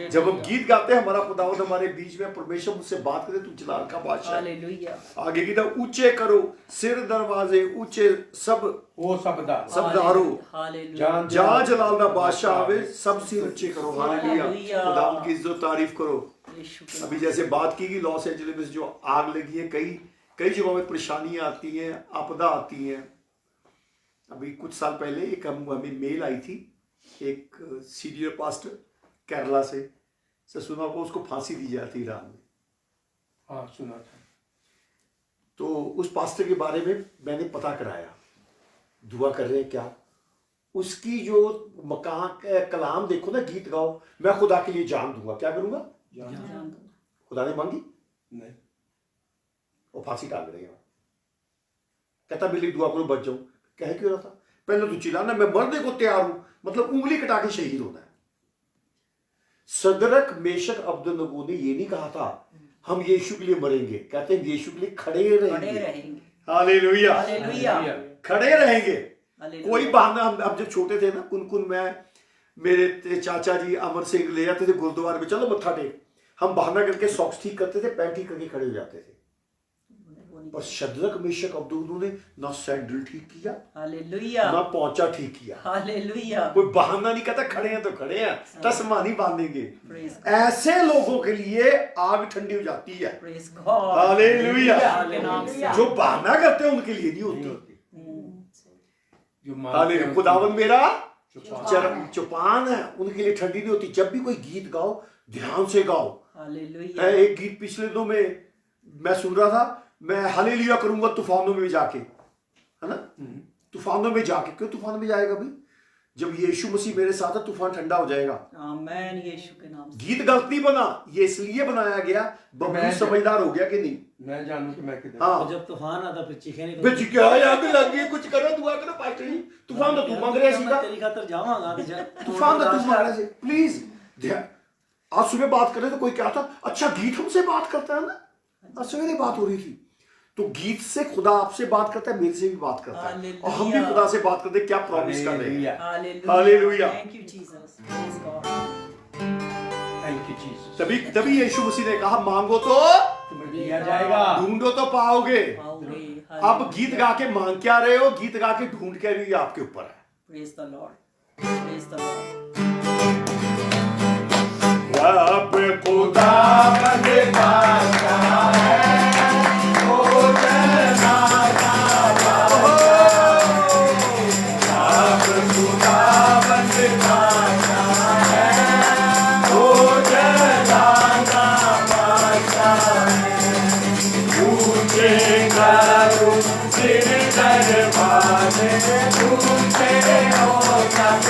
जब हम गीत गाते हैं हमारा खुदावंद हमारे बीच में, परमेश्वर मुझसे बात करे, तू जलाल का बादशाह।
हालेलुया।
आगे की तरफ ऊंचे करो सिर दरवाजे ऊंचे, सब
वो सब
दारो,
हालेलुया।
जहाँ जलाल दा बादशाह आवे सब सिर ऊंचे करो, हालेलुया। खुदावंद की इज्जत तारीफ करो। अभी जैसे बात की कि लॉस एंजलिस में जो आग लगी है, कई जगहों में परेशानियां आती हैं, आपदा आती हैं। अभी कुछ साल पहले एक हमें मेल आई थी, एक सीनियर पास्टर केरला से सुना को उसको फांसी दी जाती ईरान में।
हाँ सुना था।
तो उस पास्टर के बारे में मैंने पता कराया, दुआ कर रहे हैं क्या। उसकी जो मकान कलाम देखो ना, गीत गाओ, मैं खुदा के लिए जान दूंगा। क्या करूंगा? खुदा ने मांगी
नहीं,
वो फांसी टांग रहे हैं। कहता मेरी दुआ करो बच जाऊं। कह क्यों रहा था? पहले तो चिल्लाना मैं मरने को तैयार हूं, मतलब उंगली कटा के शहीद होना है। सदरक मेशक अब्दुन्नगो ने ये नहीं कहा था हम यीशु के लिए मरेंगे, कहते हैं यीशु के लिए खड़े रहेंगे। हालेलुया, खड़े रहेंगे। कोई बहाना, हम जब छोटे थे ना, कुन में मेरे चाचा जी अमर सिंह ले जाते थे गुरुद्वारे में, चलो मत्था टेक, हम बहाना करके सॉक्स ठीक करते थे, पैंट ठीक करके खड़े हो जाते थे। पर शद्रक मेशक अब्दुन्नगो ने ना सैंडल ठीक किया,
हालेलुया,
ना पौंचा ठीक किया।
हालेलुया।
कोई बहाना नहीं कहता, खड़े हैं तो खड़े हैं, तस्मा नहीं बांधेंगे। ऐसे लोगों के लिए आग ठंडी हो जाती है। हालेलुया। जो बहाना करते हैं उनके लिए नहीं होती। हालेलुया। खुदावंद मेरा चुपान है, उनके लिए ठंडी नहीं होती। जब भी कोई गीत गाओ ध्यान से गाओ।
हालेलुया।
एक गीत पिछले दिनों में मैं सुन रहा था, मैं हालेलुया करूंगा तूफानों में जाके, है ना। तूफानों में जाके, क्यों तूफान में जाएगा भाई? जब यीशु मसीह मेरे साथ है तूफान ठंडा हो जाएगा।
आमीन, यीशु के नाम से।
गीत गलत नहीं बना, ये इसलिए बनाया गया बबलू समझदार हो गया कि नहीं।
मैं जानूं कि मैं किधर।
हाँ,
जब तूफान आता फिर चीखे नहीं
बे क्या आग लग गई, कुछ करो, दुआ करो पास्टर जी। तूफान तो तू मांग रहे सीधा,
तेरी खातर जावांगा
तूफान तो तू मांग रहे। प्लीज आज सुबह बात कर रहे तो कोई क्या था, अच्छा गीत हमसे बात करता है ना। आज सवेरे बात हो रही थी, तो गीत से खुदा आपसे बात करता है, मेरे से भी बात करता है, और हम भी खुदा से बात करते हैं। क्या प्रॉमिस कर रहे हैं? Hallelujah.
Thank you Jesus, praise God,
thank you Jesus.
तभी यीशु मसीह ने कहा मांगो तो
तुम्हें दिया जाएगा,
ढूंढो तो पाओगे।
पाओगे।
अब गीत गा के मांग क्या रहे हो, गीत गा के ढूंढ के भी आपके ऊपर है।
Praise the Lord, praise the Lord.
रब खुदा बंदे बादशाह है, ओ जना रब खुदा बंदे बादशाह है, ओ जना बादशाह है। ऊंचे करो सिर दरवाजे, ऊंचे हो सब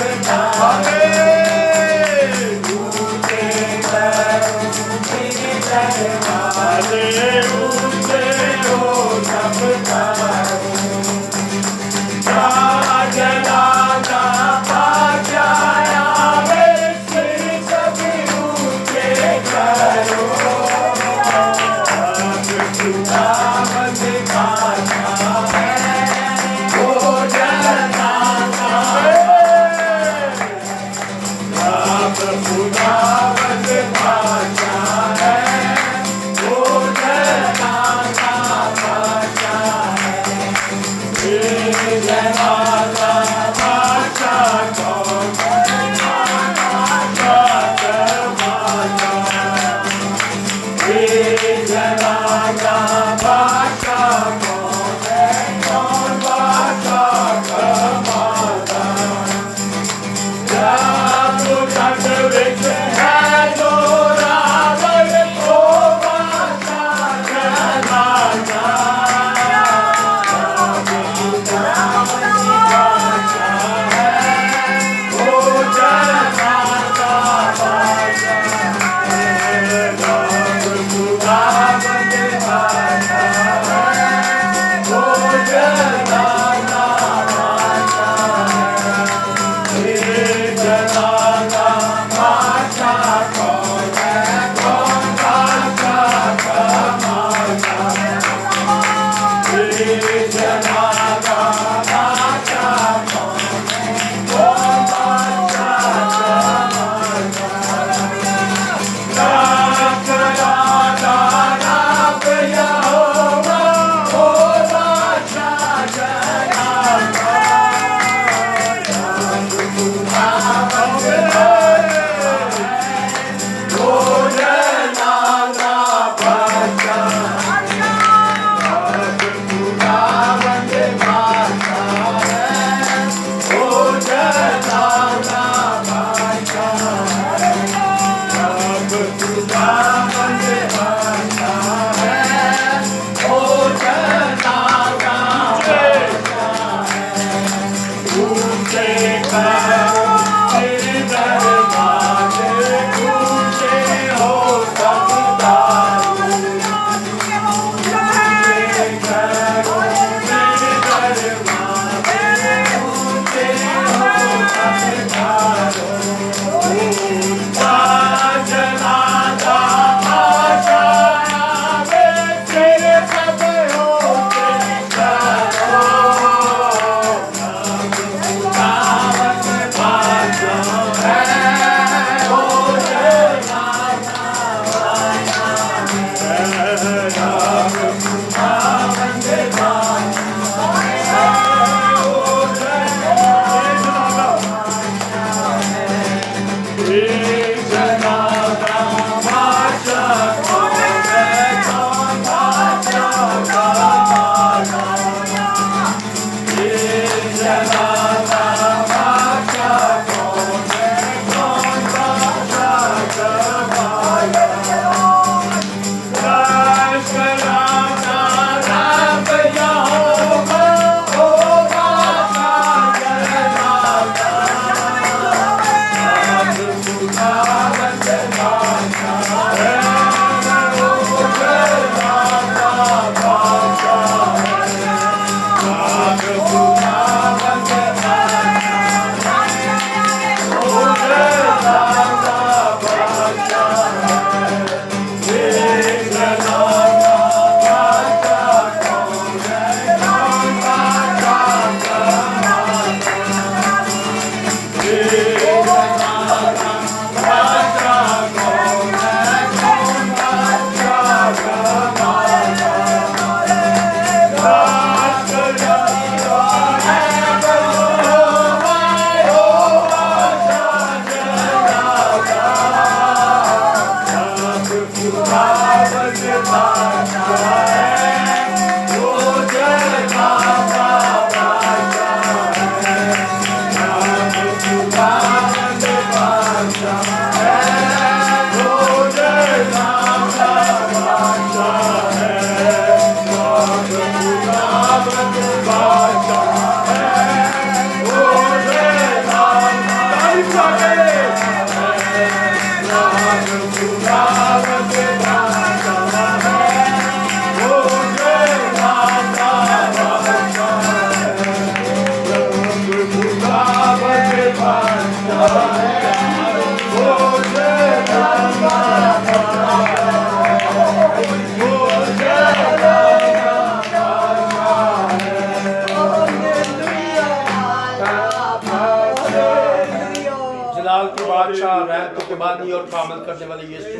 जलाल के बादशाह, रहमतों के बानी और कामल करने वाले यीशु,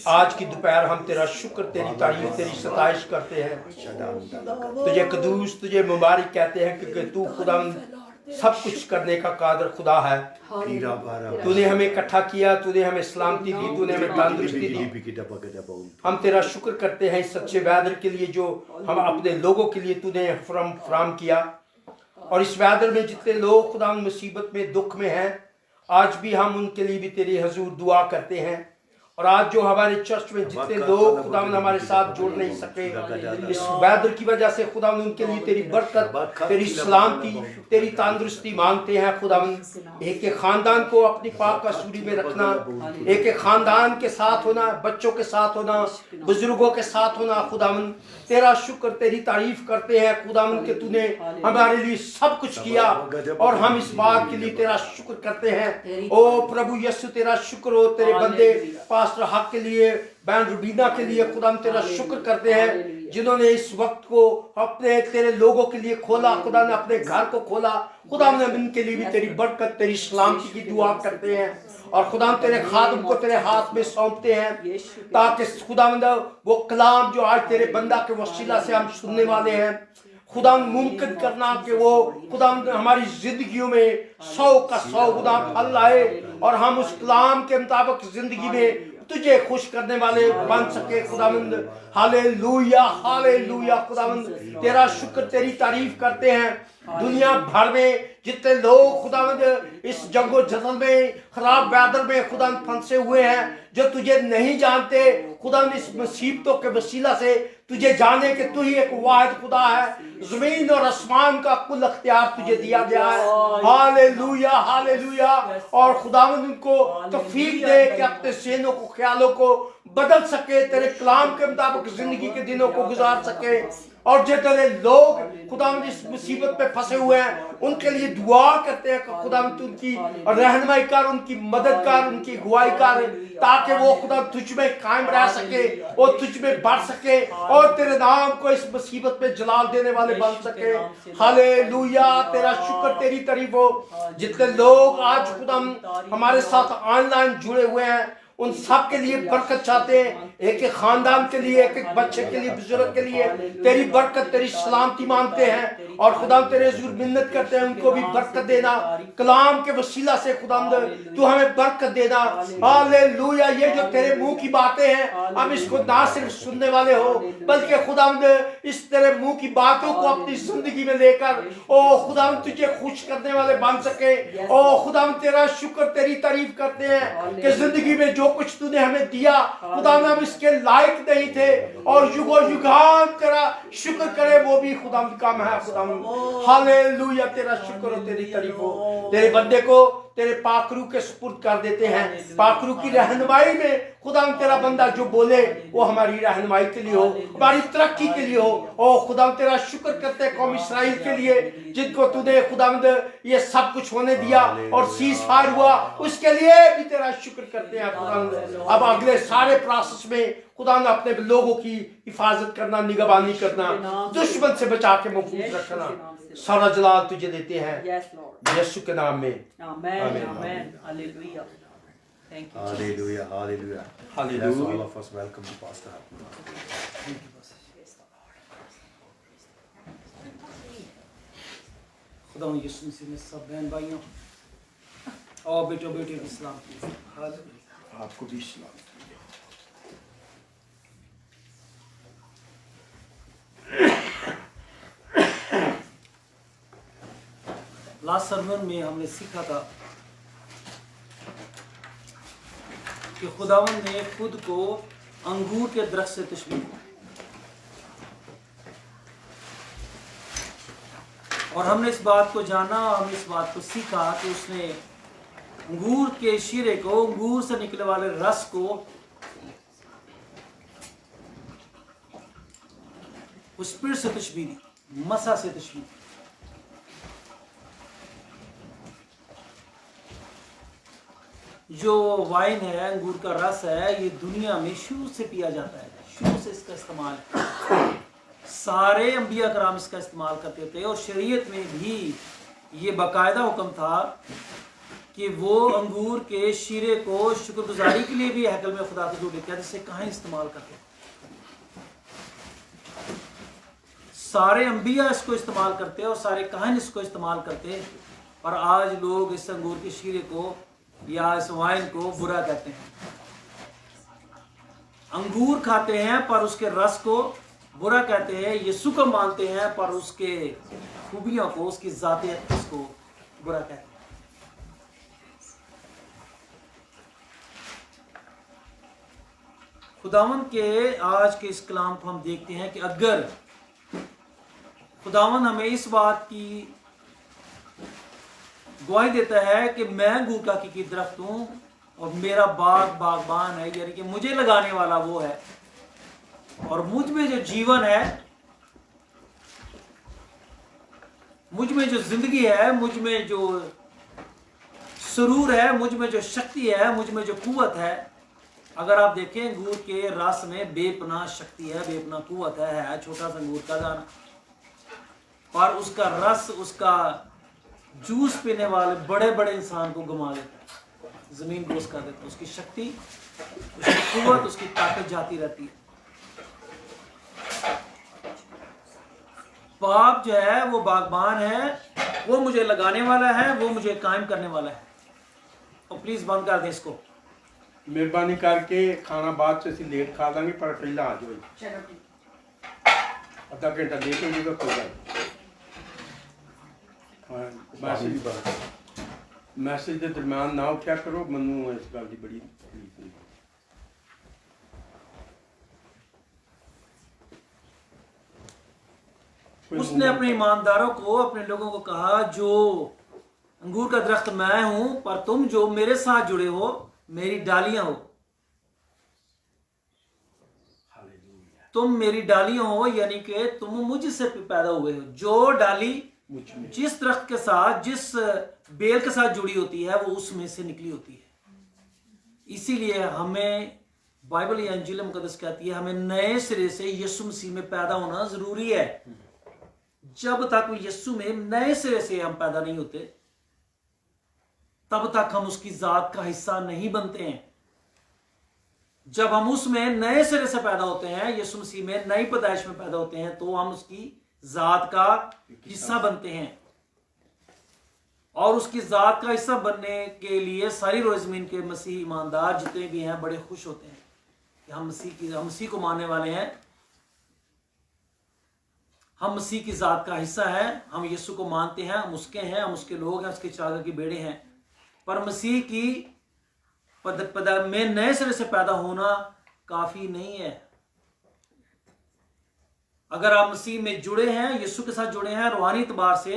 आज की दोपहर हम तेरा शुक्र, तेरी तारीफ, तेरी सताइश करते हैं। तुझे कदूस, तुझे मुबारक कहते हैं क्योंकि तू खुदा सब कुछ करने का कादर खुदा है। तूने हमें इकट्ठा किया, तूने हमें सलामती दी, तूने हमें तंदुरुस्ती दी। हम तेरा शुक्र करते हैं इस सच्चे वादर के लिए जो हम अपने लोगों के लिए तूने फराहम किया। और इस वादर में जितने लोग खुदा मुसीबत में, दुख में हैं, आज भी हम उनके लिए भी तेरी हजूर दुआ करते हैं। और आज जो हमारे चर्च में जितने लोग खुदा हमारे साथ जुड़ नहीं सके, इस वादर की वजह से खुदा उनके लिए तेरी बरकत, तेरी सलामती, तेरी तंदुरुस्ती मांगते हैं। खुदा एक एक खानदान को अपनी पाक कसूरी में रखना, एक एक खानदान के साथ होना, बच्चों के साथ होना, बुजुर्गों के साथ होना। खुदावन तेरा शुक्र, तेरी तारीफ करते हैं खुदावन कि तूने हमारे लिए सब कुछ किया और हम इस बात के लिए तेरा शुक्र करते हैं। ओ प्रभु यीशु तेरा शुक्र हो, तेरे बंदे पास्टर हक के लिए, बहन रुबीना के लिए खुदा तेरा शुक्र करते हैं जिन्होंने इस वक्त को अपने तेरे लोगों के लिए खोला, खुदा ने अपने घर को खोला। खुदा ने इनके लिए भी तेरी बरकत, तेरी सलामती की दुआ करते हैं और खुदा तेरे खादम को तेरे हाथ में सौंपते हैं ताकि खुदा वो कलाम जो आज तेरे बंदा के वसीला से हम सुनने वाले हैं, खुदा मुमकिन करना कि वो खुदा हमारी जिंदगियों में 100 का 100 खुदा फल लाए और हम उस कलाम के मुताबिक जिंदगी में तुझे खुश करने वाले बन सके। खुदावंद हालेलुया, हालेलुया। खुदावंद तेरा शुक्र, तेरी तारीफ करते हैं। दुनिया भर में जितने लोग खुदावंद इस जंगो जदल में, खराब वेदर में खुदा फंसे हुए हैं, जो तुझे नहीं जानते, खुदा इस मुसीबतों के वसीला से तुझे जाने के तू ही एक वाहिद खुदा है। जमीन और आसमान का कुल अख्तियार तुझे दिया गया है। Hallelujah, hallelujah. और खुदावंद उनको तौफीक दे कि अपने सेनों को, ख्यालों को बदल सके, तेरे कलाम के मुताबिक जिंदगी के दिनों को गुजार सके। और जितने लोग खुदावंद इस मुसीबत पे फंसे हुए हैं उनके लिए दुआ करते हैं कि खुदावंद उनकी रहनुमाई कर, उनकी मदद कर, उनकी अगुवाई कर, ताकि वो खुदा तुझ में कायम रह सके, वो तुझ में बढ़ सके और तेरे नाम को इस मुसीबत में जलाल देने वाले बन सके। हालेलुया, तेरा शुक्र, तेरी तारीफ हो। जितने लोग आज खुदा हमारे साथ ऑनलाइन जुड़े हुए हैं उन सब के लिए बरकत चाहते हैं, एक एक खानदान के लिए, एक एक बच्चे के लिए, बुजुर्ग के लिए तेरी बरकत, तेरी सलामती मांगते हैं। और खुदा तेरे हुजूर मिन्नत करते हैं उनको भी बरकत देना, कलाम के वसीला से खुदा तू हमें बरकत देना। हालेलुया। ये जो तेरे मुंह की बातें हैं, हम इसको ना सिर्फ सुनने वाले हो, बल्कि खुदा इस तेरे मुंह की बातों को अपनी जिंदगी में लेकर ओ खुदा तुझे खुश करने वाले बन सके। ओ खुदा तेरा शुक्र, तेरी तारीफ करते हैं कि जिंदगी में जो कुछ तूने हमें दिया खुदा हम इसके लायक नहीं थे, और युगो युगान तेरा शुक्र करे वो भी खुदा कम है। खुदा हालेलुया, तेरा शुक्र हो, तेरी तारीफ हो। तेरे बंदे को तेरे पाकरू के सुपुर्द कर देते हैं। पाकरू की रहनुमाई में खुदा तेरा बंदा जो बोले वो हमारी रहनुमाई के लिए हो, हमारी तरक्की के लिए हो। ओ खुदा तेरा शुक्र करते हैं कौम इस्राइल के लिए, जिनको तूने खुदा ये सब कुछ होने दिया और सीज फायर हुआ, उसके लिए भी तेरा शुक्र करते हैं खुदा। अब अगले सारे प्रोसेस में खुदा ने अपने लोगों की हिफाजत करना, निगरानी करना, दुश्मन से बचा के महफूज रखना, सारा जलाल तुझे देते हैं यीशु के नाम में।
आमीन आमीन hallelujah. Thank you
Hallelujah, hallelujah.
Hallelujah.
Yes, all of us welcome to Pastor.
खुदा यीशु मसीह में सब बहन भाइयों और बेटों बेटियों की सलामती। हालेलुया।
आपको भी सलाम।
लास्ट सरमन में हमने सीखा था कि खुदावन ने खुद को अंगूर के दरख्त से तशबीह की, और हमने इस बात को जाना, हमने इस बात को सीखा कि उसने अंगूर के शीरे को, अंगूर से निकले वाले रस को उस पीड़ से तशबीह दी, मसा से तशबीह दी। जो वाइन है, अंगूर का रस है, ये दुनिया में शुरू से पिया जाता है, शुरू से इसका इस्तेमाल है। सारे अंबिया कराम इसका इस्तेमाल करते थे, और शरीयत में भी ये बाकायदा हुक्म था कि वो अंगूर के शीरे को शुक्रगुजारी के लिए भी हैकल में खुदा को लेकर इसे कहाँ इस्तेमाल करते। सारे अंबिया इसको इस्तेमाल करते और सारे कहन इसको इस्तेमाल करते, और आज लोग इस अंगूर के शीरे को या इस वाइन को बुरा कहते हैं। अंगूर खाते हैं पर उसके रस को बुरा कहते हैं, यीशु को मानते हैं पर उसके खूबियों को, उसकी जातियत को बुरा कहते हैं। खुदावन के आज के इस कलाम को हम देखते हैं कि अगर खुदावन हमें इस बात की गवाही देता है कि मैं अंगूर का की दरख्त हूं और मेरा बागबान है, यानी कि मुझे लगाने वाला वो है, और मुझ में जो जीवन है, मुझ में जो जिंदगी है, मुझ में जो सुरूर है, मुझ में जो शक्ति है, मुझ में जो कुव्वत है। अगर आप देखें अंगूर के रस में बेपनाह शक्ति है, बेपनाह कुव्वत है छोटा सा अंगूर का दाना, पर उसका रस, उसका जूस पीने वाले बड़े बड़े इंसान को घुमा देता है, जमीन बोस कर देता है। उसकी शक्ति, उसकी कुव्वत, उसकी ताकत जाती रहती है। पाप जो है वो बागबान है, वो मुझे लगाने वाला है, वो मुझे कायम करने वाला है। और प्लीज बंद कर दें इसको।
मेहरबानी करके खाना बाद से लेट खा लेंगे, पर पहला आ जाओ,
चलो ठीक।
आधा घंटा लेट हो जाएगा कोई गल। मैसेज के दरम्यान ना उठा करो, मनु इस गल की बड़ी तकलीफ हुई।
उसने अपने ईमानदारों को, अपने लोगों को कहा, जो अंगूर का दरख्त मैं हूं, पर तुम जो मेरे साथ जुड़े हो, मेरी डालियां हो, तुम मेरी डालियां हो, यानी कि तुम मुझसे पैदा हुए हो। जो डाली जिस दरख्त के साथ, जिस बेल के साथ जुड़ी होती है, वो उसमें से निकली होती है। इसीलिए हमें बाइबल या इंजील मुकद्दस कहती है, हमें नए सिरे से यीशु मसीह में पैदा होना जरूरी है। जब तक यीशु में नए सिरे से हम पैदा नहीं होते, तब तक हम उसकी जात का हिस्सा नहीं बनते हैं। जब हम उसमें नए सिरे से पैदा होते हैं, यीशु मसीह में नई पैदाइश में पैदा होते हैं, तो हम उसकी जात का हिस्सा बनते हैं। और उसकी जात का हिस्सा बनने के लिए सारी रोज़ ज़मीन के मसीह ईमानदार जितने भी हैं बड़े खुश होते हैं कि हम मसीह को मानने वाले हैं, हम मसीह की जात का हिस्सा हैं, हम यीशु को मानते हैं, हम उसके हैं, हम उसके लोग हैं, उसके चादर के बेड़े हैं। पर मसीह की में नए सिरे से पैदा होना काफी नहीं है। अगर आप मसीह में जुड़े हैं, यीशु के साथ जुड़े हैं, रूहानी एतबार से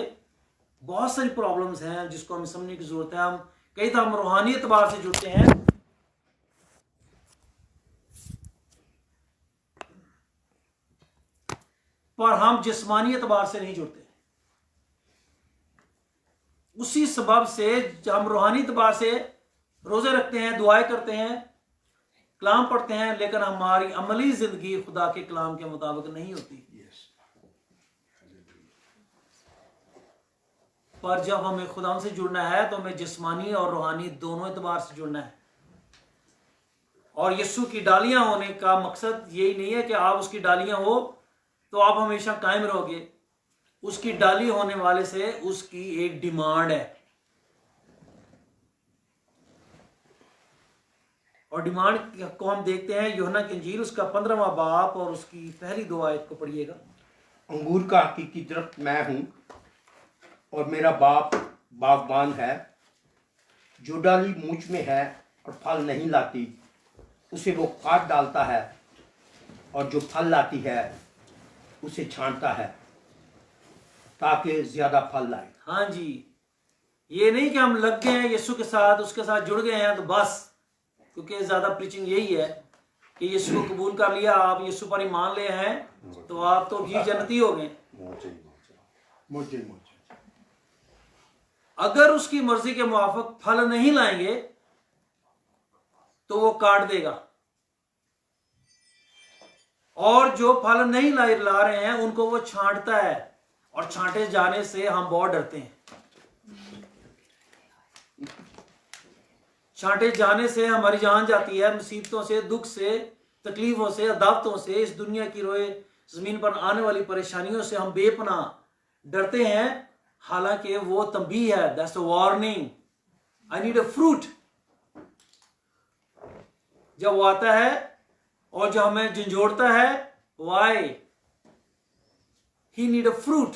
बहुत सारी प्रॉब्लम्स हैं जिसको हमें समझने की जरूरत है। हम कई तो हम रूहानी एतबार से जुड़ते हैं, पर हम जिस्मानी एतबार से नहीं जुड़ते। उसी सबब से हम रूहानी एतबार से रोजे रखते हैं, दुआएं करते हैं, कलाम पढ़ते हैं, लेकिन हमारी अमली जिंदगी खुदा के कलाम के मुताबिक नहीं होती। पर जब हमें खुदा से जुड़ना है तो हमें जिस्मानी और रूहानी दोनों एतबार से जुड़ना है। और यीशु की डालियां होने का मकसद यही नहीं है कि आप उसकी डालियां हो तो आप हमेशा कायम रहोगे। उसकी डाली होने वाले से उसकी एक डिमांड है, और डिमांड को हम देखते हैं यूहन्ना की इंजील उसका 15वां बाब और उसकी पहली 2 आयत को पढ़िएगा।
अंगूर का हकीकी दरख्त मैं हूँ और मेरा बाप बागबान है। जो डाली मुझ में है और फल नहीं लाती उसे वो काट डालता है, और जो फल लाती है उसे छांटता है ताकि ज्यादा फल लाए।
हाँ जी, ये नहीं कि हम लग गए हैं यीशु के साथ, उसके साथ जुड़ गए हैं तो बस, क्योंकि ज्यादा प्रीचिंग यही है कि यीशु को कबूल कर लिया, आप यीशु पर ईमान ले हैं तो आप तो भी जन्नती हो गए। अगर उसकी मर्जी के मुआफिक फल नहीं लाएंगे तो वो काट देगा, और जो फल नहीं ला रहे हैं उनको वो छांटता है, और छांटे जाने से हम बहुत डरते हैं। छांटे जाने से हमारी जान जाती है, मुसीबतों से, दुख से, तकलीफों से, अदावतों से, इस दुनिया की रोए जमीन पर आने वाली परेशानियों से हम बेपनाह डरते हैं। हालांकि वो तंबीह है, that's a warning, I need a fruit. जब वो आता है और जो हमें झंझोड़ता है, why he need a fruit,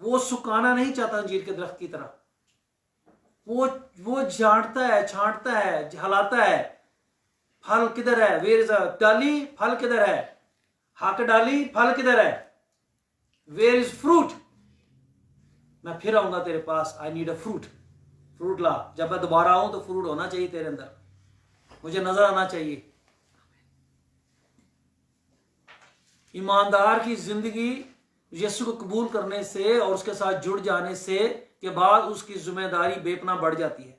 वो सुखाना नहीं चाहता अंजीर के दरख्त की तरह। वो झाड़ता है, छांटता है, हलाता है। फल किधर है? वेयर इज अ डाली, फल किधर है? हाक डाली, फल किधर है? Where is fruit? मैं फिर आऊंगा तेरे पास, I need a fruit. Fruit ला। जब मैं दोबारा आऊं तो फ्रूट होना चाहिए तेरे अंदर, मुझे नजर आना चाहिए। ईमानदार की जिंदगी यीशु को कबूल करने से और उसके साथ जुड़ जाने से के बाद उसकी जिम्मेदारी बेपना बढ़ जाती है।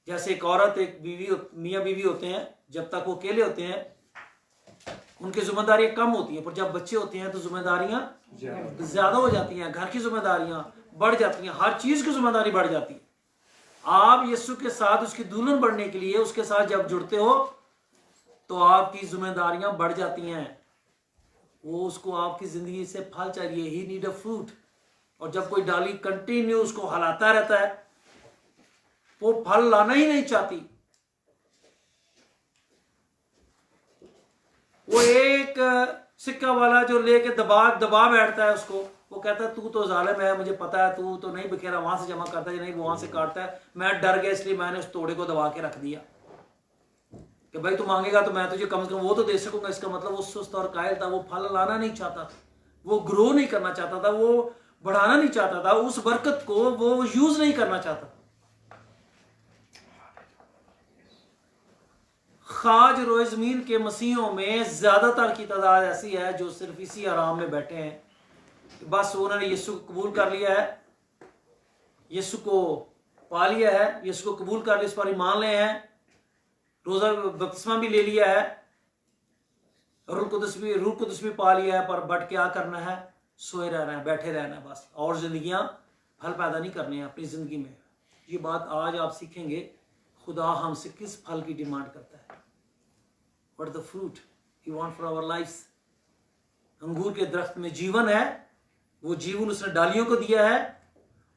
जैसे एक औरत, एक बीवी, मियाँ बीवी होते हैं, जब तक वो अकेले होते हैं उनकी जिम्मेदारियां कम होती हैं, पर जब बच्चे होते हैं तो जिम्मेदारियां ज्यादा हो जाती हैं। घर की जिम्मेदारियां बढ़ जाती हैं, हर चीज की जिम्मेदारी बढ़ जाती है। आप यीशु के साथ उसकी दुल्हन बनने के लिए उसके साथ जब जुड़ते हो तो आपकी जिम्मेदारियां बढ़ जाती हैं। वो उसको आपकी जिंदगी से फल चाहिए, ही नीड अ फ्रूट। और जब कोई डाली कंटिन्यू उसको हलाता रहता है, वो फल लाना ही नहीं चाहती। वो एक सिक्का वाला जो लेके दबा बैठता है उसको, वो कहता है तू तो जालिम है, मुझे पता है तू तो नहीं बिखेरा, वहां से जमा करता है, नहीं वहां से काटता है। मैं डर गया इसलिए मैंने उस तोड़े को दबा के रख दिया कि भाई तू मांगेगा तो मैं तुझे कम से कम वो तो दे सकूंगा। इसका मतलब वो सुस्त और कायल था, वो फल लाना नहीं चाहता था, वो ग्रो नहीं करना चाहता था, वो बढ़ाना नहीं चाहता था, उस बरकत को वो यूज नहीं करना चाहता। खाज रोए जमीन के मसीहों में ज्यादातर की तादाद ऐसी है जो सिर्फ इसी आराम में बैठे हैं, बस उन्होंने यीशु को कबूल कर लिया है, यीशु को पा लिया है, यीशु को कबूल कर लिया, इस पर ईमान ले हैं, रोजा बपतिस्मा भी ले लिया है, रूह कुदस भी पा लिया है, पर बट क्या करना है? सोए रहना है, बैठे रहना है बस, और जिंदगियां फल पैदा नहीं करनी है अपनी जिंदगी में। ये बात आज आप सीखेंगे खुदा हमसे किस फल की डिमांड करता है। What is the fruit He wants for our lives? अंगूर के दरख्त में जीवन है, वो जीवन उसने डालियों को दिया है,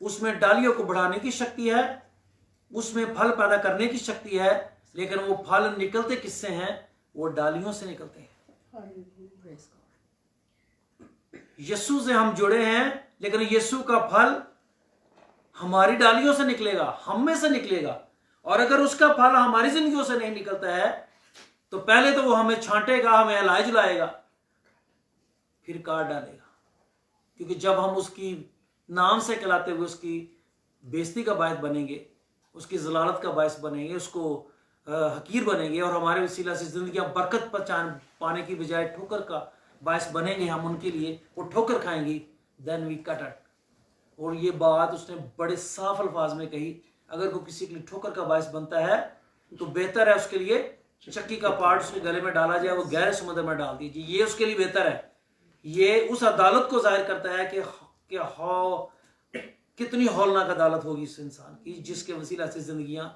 उसमें डालियों को बढ़ाने की शक्ति है, उसमें फल पैदा करने की शक्ति है, लेकिन वो फल निकलते किससे हैं? वो डालियों से निकलते हैं। यीशु से हम जुड़े हैं, लेकिन यीशु का फल हमारी डालियों से निकलेगा, हम में से निकलेगा। और अगर उसका फल हमारी जिंदगियों से नहीं निकलता है तो पहले तो वो हमें छांटेगा, हमें हिलाए जुलाएगा, फिर काट डालेगा। क्योंकि जब हम उसकी नाम से कहलाते हुए उसकी बेइज्जती का बायस बनेंगे, उसकी जलालत का बायस बनेंगे, उसको हकीर बनेंगे, और हमारे वसीला से जिंदगी बरकत पाने की बजाय ठोकर का बायस बनेंगे हम उनके लिए, वो ठोकर खाएंगी, देन वी कट इट। और ये बात उसने बड़े साफ अल्फाज में कही, अगर कोई किसी के लिए ठोकर का बायस बनता है तो बेहतर है उसके लिए चक्की का पार्ट उसके गले में डाला जाए, वो गहरे समुद्र में डाल दीजिए, ये उसके लिए बेहतर है। ये उस अदालत को जाहिर करता है कि कितनी हौलनाक अदालत होगी इस इंसान की, जिसके वसीला से जिंदगियां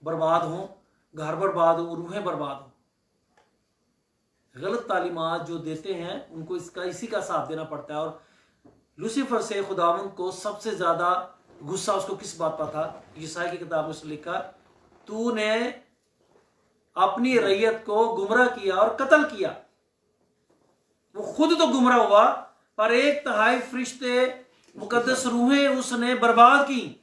बर्बाद हों, घर बर्बाद हो, रूहें बर्बाद हो। गलत तालीमात जो देते हैं उनको इसी का साथ देना पड़ता है। और लूसीफर से खुदावंद को सबसे ज्यादा गुस्सा उसको किस बात पर था? यशायाह की किताब में उसने लिखा, तूने अपनी रैयत को गुमराह किया और कत्ल किया। वो खुद तो गुमराह हुआ, पर 1/3 फरिश्ते मुकद्दस रूहें उसने बर्बाद की,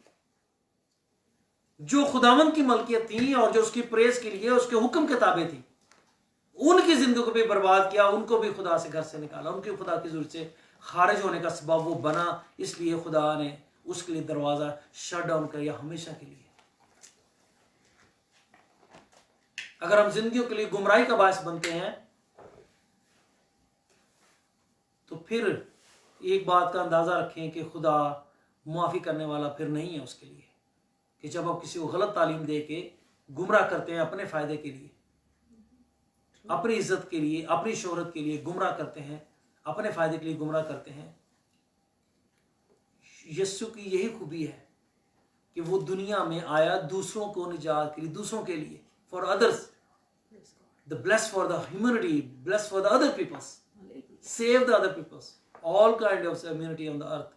जो खुदावंद की मलकियत थी और जो उसकी प्रेस के लिए उसके हुक्म किताबें थी, उनकी जिंदगी को भी बर्बाद किया, उनको भी खुदा से घर से निकाला, उनकी खुदा की जरूरत से खारिज होने का सबब वो बना। इसलिए खुदा ने उसके लिए दरवाजा शट डाउन कर दिया हमेशा के लिए। अगर हम जिंदगियों के लिए गुमराही का बायस बनते हैं तो फिर एक बात का अंदाजा रखें कि खुदा माफी करने वाला फिर नहीं है उसके लिए, कि जब आप किसी को गलत तालीम दे के गुमराह करते हैं अपने फायदे के लिए, अपनी इज्जत के लिए, अपनी शोहरत के लिए गुमराह करते हैं, अपने फायदे के लिए गुमराह करते हैं। यीशु की यही खूबी है कि वो दुनिया में आया दूसरों को निजात के लिए, दूसरों के लिए, for others, the bless for the humanity, bless for the other peoples, save the other peoples, all kind of humanity on the earth.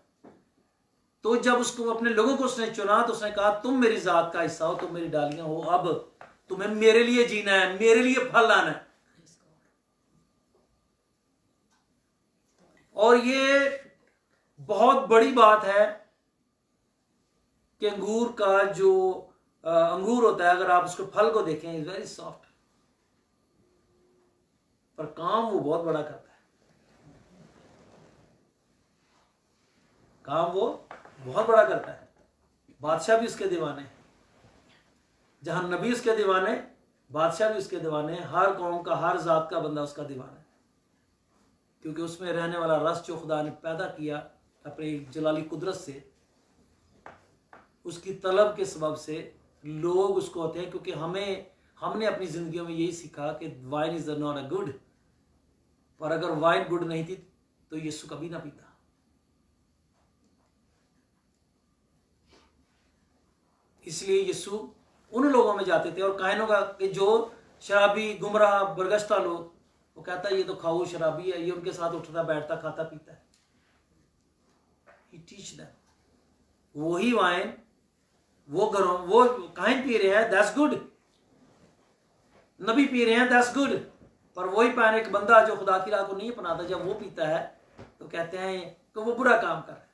तो जब उसको अपने लोगों को उसने चुना तो उसने कहा तुम मेरी जात का हिस्सा हो, तुम मेरी डालियां हो, अब तुम्हें मेरे लिए जीना है, मेरे लिए फल लाना है। और ये बहुत बड़ी बात है कि अंगूर का जो अंगूर होता है, अगर आप उसके फल को देखें, इज वेरी सॉफ्ट, पर काम वो बहुत बड़ा करता है, काम वो बहुत बड़ा करता है। बादशाह भी उसके दीवाने हैं, जहां नबी उसके दीवाने, बादशाह भी उसके दीवाने, हर कौम का, हर जात का बंदा उसका दीवाना है, क्योंकि उसमें रहने वाला रस जो खुदा ने पैदा किया अपनी जलाली कुदरत से, उसकी तलब के सबब से लोग उसको होते हैं। क्योंकि हमने अपनी जिंदगियों में यही सीखा कि wine is not a good, पर अगर वाइन गुड नहीं थी तो यीशु कभी ना पीता। इसलिए यीशु उन लोगों में जाते थे और काहिनों का कि जो शराबी, गुमराह, बरगश्ता लोग, वो कहता है ये तो खाऊ शराबी है, ये उनके साथ उठता बैठता खाता पीता है। He teach them, वही वाइन वो घरों, वो काहिन पी रहे हैं, दैट्स गुड, नबी पी रहे हैं, दैट्स गुड, पर वही पान एक बंदा जो खुदा की राह को नहीं अपनाता, जब वो पीता है तो कहते हैं कि वो बुरा काम कर रहा है,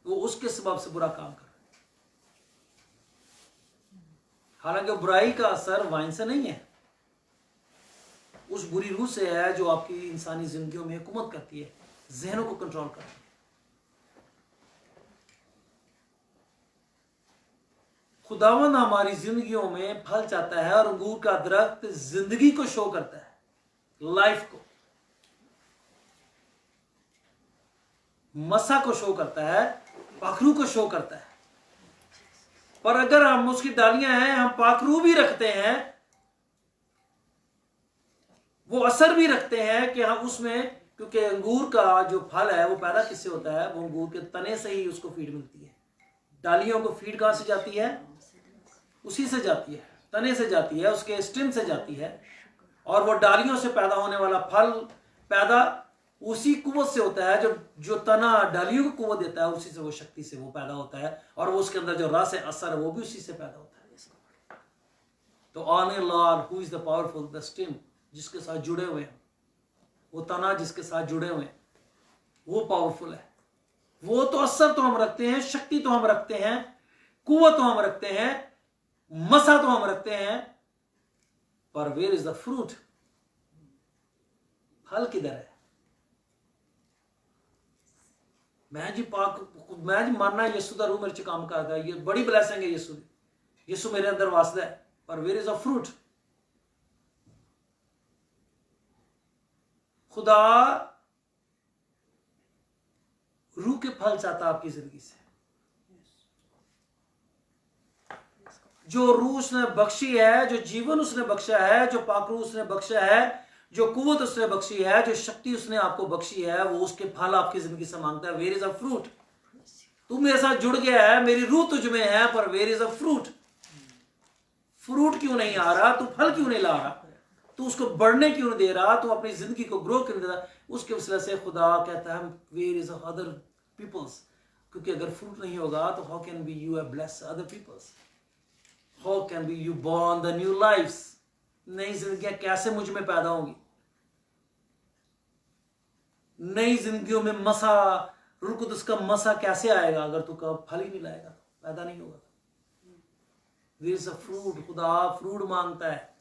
वो उसके सबब से बुरा काम कर रहा है। हालांकि बुराई का असर वाइन से नहीं है, उस बुरी रूह से है जो आपकी इंसानी जिंदगियों में हुकूमत करती है, जहनों को कंट्रोल करती है। खुदावंद हमारी जिंदगियों में फल चाहता है, और अंगूर का दरख्त जिंदगी को शो करता है, लाइफ को, मसा को शो करता है, पाखरू को शो करता है। पर अगर हम उसकी डालियां हैं, हम पाखरू भी रखते हैं, वो असर भी रखते हैं कि हम उसमें, क्योंकि अंगूर का जो फल है वो पैदा किससे होता है? वो अंगूर के तने से ही उसको फीड मिलती है। डालियों को फीड कहां से जाती है? उसी से जाती है, तने से जाती है, उसके स्टेम से जाती है। और वो डालियों से पैदा होने वाला फल पैदा उसी कुव्वत से होता है, जो तना डालियों को कुव्वत देता है, उसी से वो शक्ति से वो पैदा होता है, और वो उसके अंदर जो रस है, असर है, वो भी उसी से पैदा होता है। तो honour lord who is the powerful, the stem जिसके साथ जुड़े हुए हैं, वो तना जिसके साथ जुड़े हुए हैं, वो पावरफुल है। वो तो असर तो हम रखते हैं, शक्ति तो हम रखते हैं, कुव्वत तो हम रखते हैं, मसा तो हम रखते हैं, पर वेयर इज द फ्रूट, फल किधर है? मैं जी मानना यीशु दा रूह मेरे च काम करदा है, ये बड़ी ब्लेसिंग है यीशु दी, यीशु मेरे अंदर वासदा है, पर वेयर इज द फ्रूट? खुदा रूह के फल चाहता आपकी जिंदगी से। जो रूह उसने बख्शी है, जो जीवन उसने बख्शा है, जो पाकरू उसने बख्शा है, जो कुव्वत उसने बख्शी है, जो शक्ति उसने आपको बख्शी है, वो उसके फल आपकी जिंदगी से मांगता है। Where is a fruit? तू मेरे साथ जुड़ गया है, मेरी रूह तुझ में है, पर where is a fruit? Fruit क्यों नहीं आ रहा? तू फल क्यों नहीं ला रहा? तू उसको बढ़ने क्यों नहीं दे रहा? तू अपनी जिंदगी को ग्रो क्यों नहीं दे रहा? उसके वजह से खुदा कहता है वेयर इज अदर पीपल्स, क्योंकि अगर फ्रूट नहीं होगा तो how can be you bless other peoples, how can be you born the new lifes? नई जिंदगियां कैसे मुझ में पैदा होंगी? नई जिंदगियों में मसा, रूह कुदस का मसा कैसे आएगा अगर तू कब फल ही नहीं लाएगा, पैदा नहीं होगा? There is a fruit, खुदा फ्रूट मांगता है,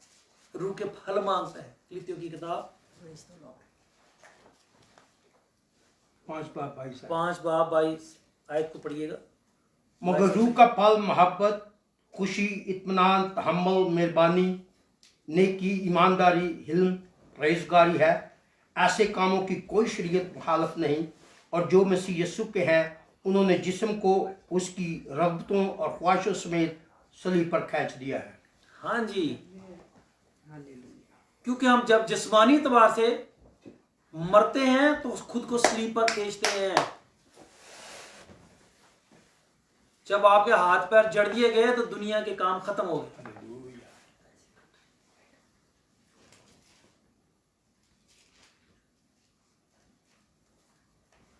रूह के फल मांगता है। फिलिप्पियों की किताब 5:22 आयत को पढ़िएगा।
मगर रूह का फल मोहब्बत, खुशी, इत्मीनान, तहम्मुल, मेहरबानी, नेकी, ईमानदारी, हिल्म, परहेजगारी है। ऐसे कामों की कोई शरीयत मुखालफ नहीं, और जो मसीह यीशु के हैं उन्होंने जिस्म को उसकी रग़बतों और ख्वाहिशों समेत सलीब पर खींच दिया है।
हाँ जी, क्योंकि हम जब जिस्मानी तबार से मरते हैं तो खुद को सलीब पर खींचते हैं। जब आपके हाथ पैर जड़ दिए गए तो दुनिया के काम खत्म हो गए।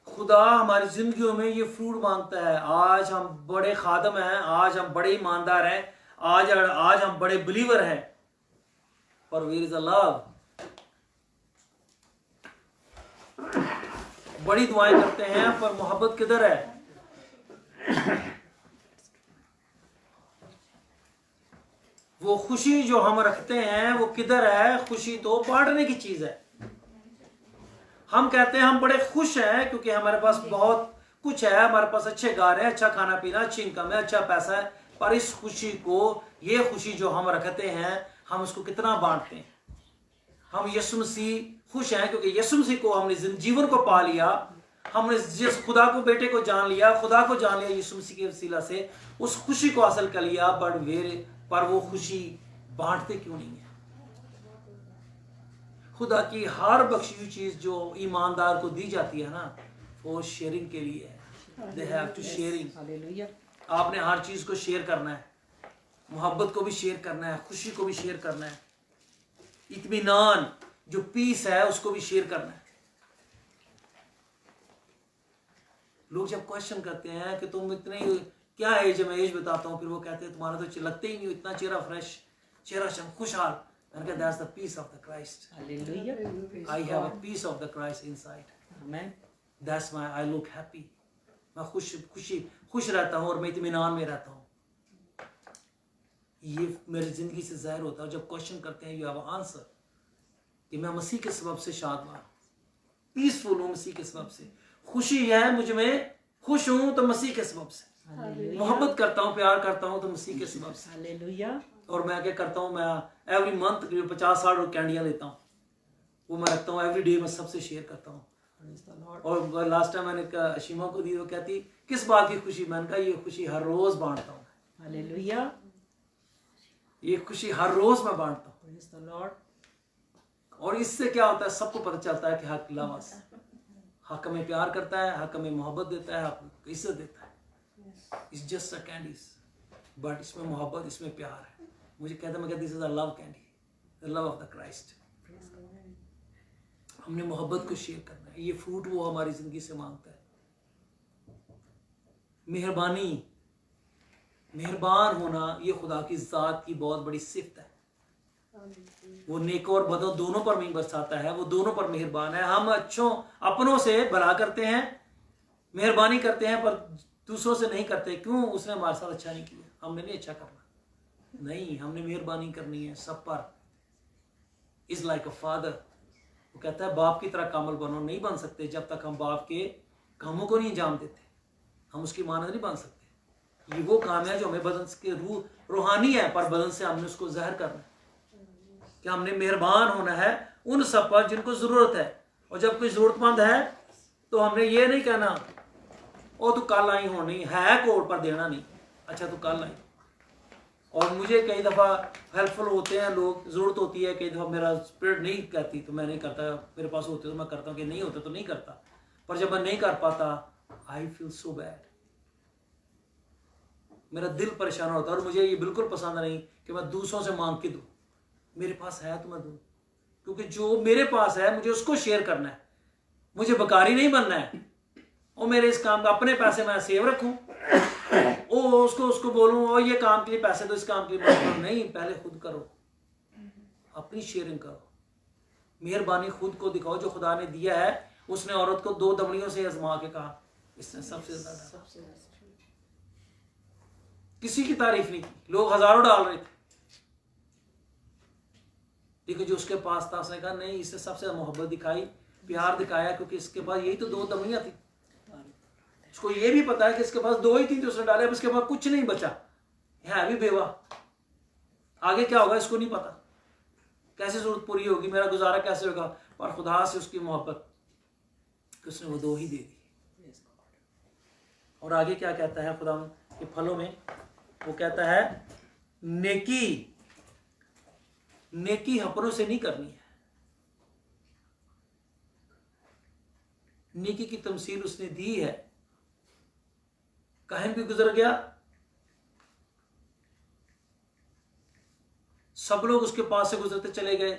खुदा हमारी जिंदगियों में ये फ्रूट मांगता है। आज हम बड़े खादम हैं, आज हम बड़े ईमानदार हैं, आज हम बड़े बिलीवर हैं, पर वेयर इज अ लव? बड़ी दुआएं करते हैं पर मोहब्बत किधर है? वो खुशी जो हम रखते हैं वो किधर है? खुशी तो बांटने की चीज है। हम कहते हैं हम बड़े खुश हैं क्योंकि हमारे पास बहुत कुछ है, हमारे पास अच्छे घर हैं, अच्छा खाना पीना, अच्छी इनकम है, अच्छा पैसा है, पर इस खुशी को, ये खुशी जो हम रखते हैं, हम उसको कितना बांटते हैं? हम यीशु मसीह खुश हैं क्योंकि यीशु मसीह को हमने जीवन को पा लिया, हमने जिस खुदा को, बेटे को जान लिया, खुदा को जान लिया यीशु मसीह के वसीला से, उस खुशी को हासिल कर लिया। पर वो खुशी बांटते क्यों नहीं है? खुदा की हर बख्शी हुई चीज जो ईमानदार को दी जाती है ना, वो शेयरिंग के लिए है। They have to sharing. आपने हर चीज को शेयर करना है, मोहब्बत को भी शेयर करना है, खुशी को भी शेयर करना है, इत्मीनान जो पीस है उसको भी शेयर करना है। लोग जब क्वेश्चन करते हैं कि तुम इतने क्या एज है, मैं एज बताता हूँ, फिर वो कहते हैं तुम्हारा तो लगते ही नहीं, इतना चेहरा फ्रेश, चेहरा खुशहाल। That's the peace of the Christ.
Hallelujah.
I have a peace of the Christ inside.
Amen.
That's why I look happy. मैं खुश रहता हूँ और मैं इत्मीनान में रहता हूँ। ये मेरी जिंदगी से जाहिर होता है। जब क्वेश्चन करते हैं, you have an answer कि मैं मसीह के सबब से शादमान, पीसफुल हूँ मसीह के सबब से, खुशी है मुझ में, खुश हूँ तो मसीह के सबब से, मोहब्बत करता हूँ, प्यार करता हूँ तो मसीह के सबब से।
Hallelujah.
और मैं क्या करता हूँ, मैं एवरी मंथ तकरीबन 50-60 कैंडियाँ लेता हूँ, वो मैं रखता हूँ एवरी डे, मैं सबसे शेयर करता हूँ। और लास्ट टाइम मैंने अशीमा को दी, वो कहती किस बात की खुशी? मैंने कहा ये खुशी हर रोज बांटता हूँ।
Hallelujah.
ये खुशी हर रोज मैं बांटता हूँ।
Praise the Lord.
और इससे क्या होता है? सबको पता चलता है कि हक लवस, हक में प्यार करता है, हक में मोहब्बत देता है, हक इज्जत देता है। It's just a candies, but इसमें मोहब्बत, इसमें प्यार है। मुझे कहता, मैं कहती this is a love candy, the love of the Christ. हमने मोहब्बत को शेयर करना है। ये फ्रूट वो हमारी ज़िंदगी से मांगता है। मेहरबानी, मेहरबान होना ये खुदा की ज़ात की बहुत बड़ी सिफ्त है। वो नेक और बदों दोनों पर नहीं बरसाता है, वो दोनों पर मेहरबान है। हम अच्छों अपनों से भला करते हैं, मेहरबानी करते हैं, पर दूसरों से नहीं करते। क्यों? उसने हमारे साथ अच्छा नहीं किया, हमने नहीं अच्छा करना। नहीं, हमने मेहरबानी करनी है सब पर। इज लाइक अ फादर, वो कहता है बाप की तरह कामल बनो। नहीं बन सकते जब तक हम बाप के कामों को नहीं अंजाम देते, हम उसकी मानद नहीं बन सकते। ये वो काम है जो हमें बदन के रूहानी है, पर बदन से हमने उसको जहर करना है। कि हमने मेहरबान होना है उन सब पर जिनको ज़रूरत है। और जब कोई ज़रूरतमंद है तो हमने ये नहीं कहना ओ तू कल आई होनी है, कोड पर देना नहीं, अच्छा तू कल आई। और मुझे कई दफ़ा हेल्पफुल होते हैं लोग, ज़रूरत होती है, कई दफ़ा मेरा स्पिरिट नहीं कहती तो मैं नहीं करता, मेरे पास होते तो मैं करता हूँ, कि नहीं होते तो नहीं करता। पर जब मैं नहीं कर पाता आई फील सो बैड, मेरा दिल परेशान होता है। और मुझे ये बिल्कुल पसंद नहीं कि मैं दूसरों से मांग के दूँ। मेरे पास है तो मैं दूँ, क्योंकि जो मेरे पास है मुझे उसको शेयर करना है, मुझे बकारी नहीं बनना है। और मेरे इस काम का अपने पैसे मैं सेव रखूं, ओ उसको बोलूं और ये काम के लिए पैसे दो, इस काम के लिए पैसे दो। नहीं, पहले खुद करो, अपनी शेयरिंग करो, मेहरबानी खुद को दिखाओ। जो खुदा ने दिया है, उसने औरत को 2 दमड़ियों से आजमा के कहा, इसने सबसे ज्यादा डाला। किसी की तारीफ नहीं की, लोग हजारों डाल रहे थे, लेकिन जो उसके पास था उसने कहा नहीं, इससे सबसे मोहब्बत दिखाई, प्यार दिखाया, क्योंकि इसके पास यही तो 2 दमड़ियां थी। उसको ये भी पता है कि इसके पास 2 ही थी, तो उसने डाले, अब इसके पास कुछ नहीं बचा, है भी बेवा, आगे क्या होगा इसको नहीं पता, कैसे जरूरत पूरी होगी, मेरा गुजारा कैसे होगा। पर खुदा से उसकी मोहब्बत, उसने वो 2 ही दे दी। और आगे क्या कहता है खुदा के फलों में? वो कहता है नेकी अपनों से नहीं करनी है। नेकी की तमसील उसने दी है। काहिन भी गुजर गया, सब लोग उसके पास से गुजरते चले गए,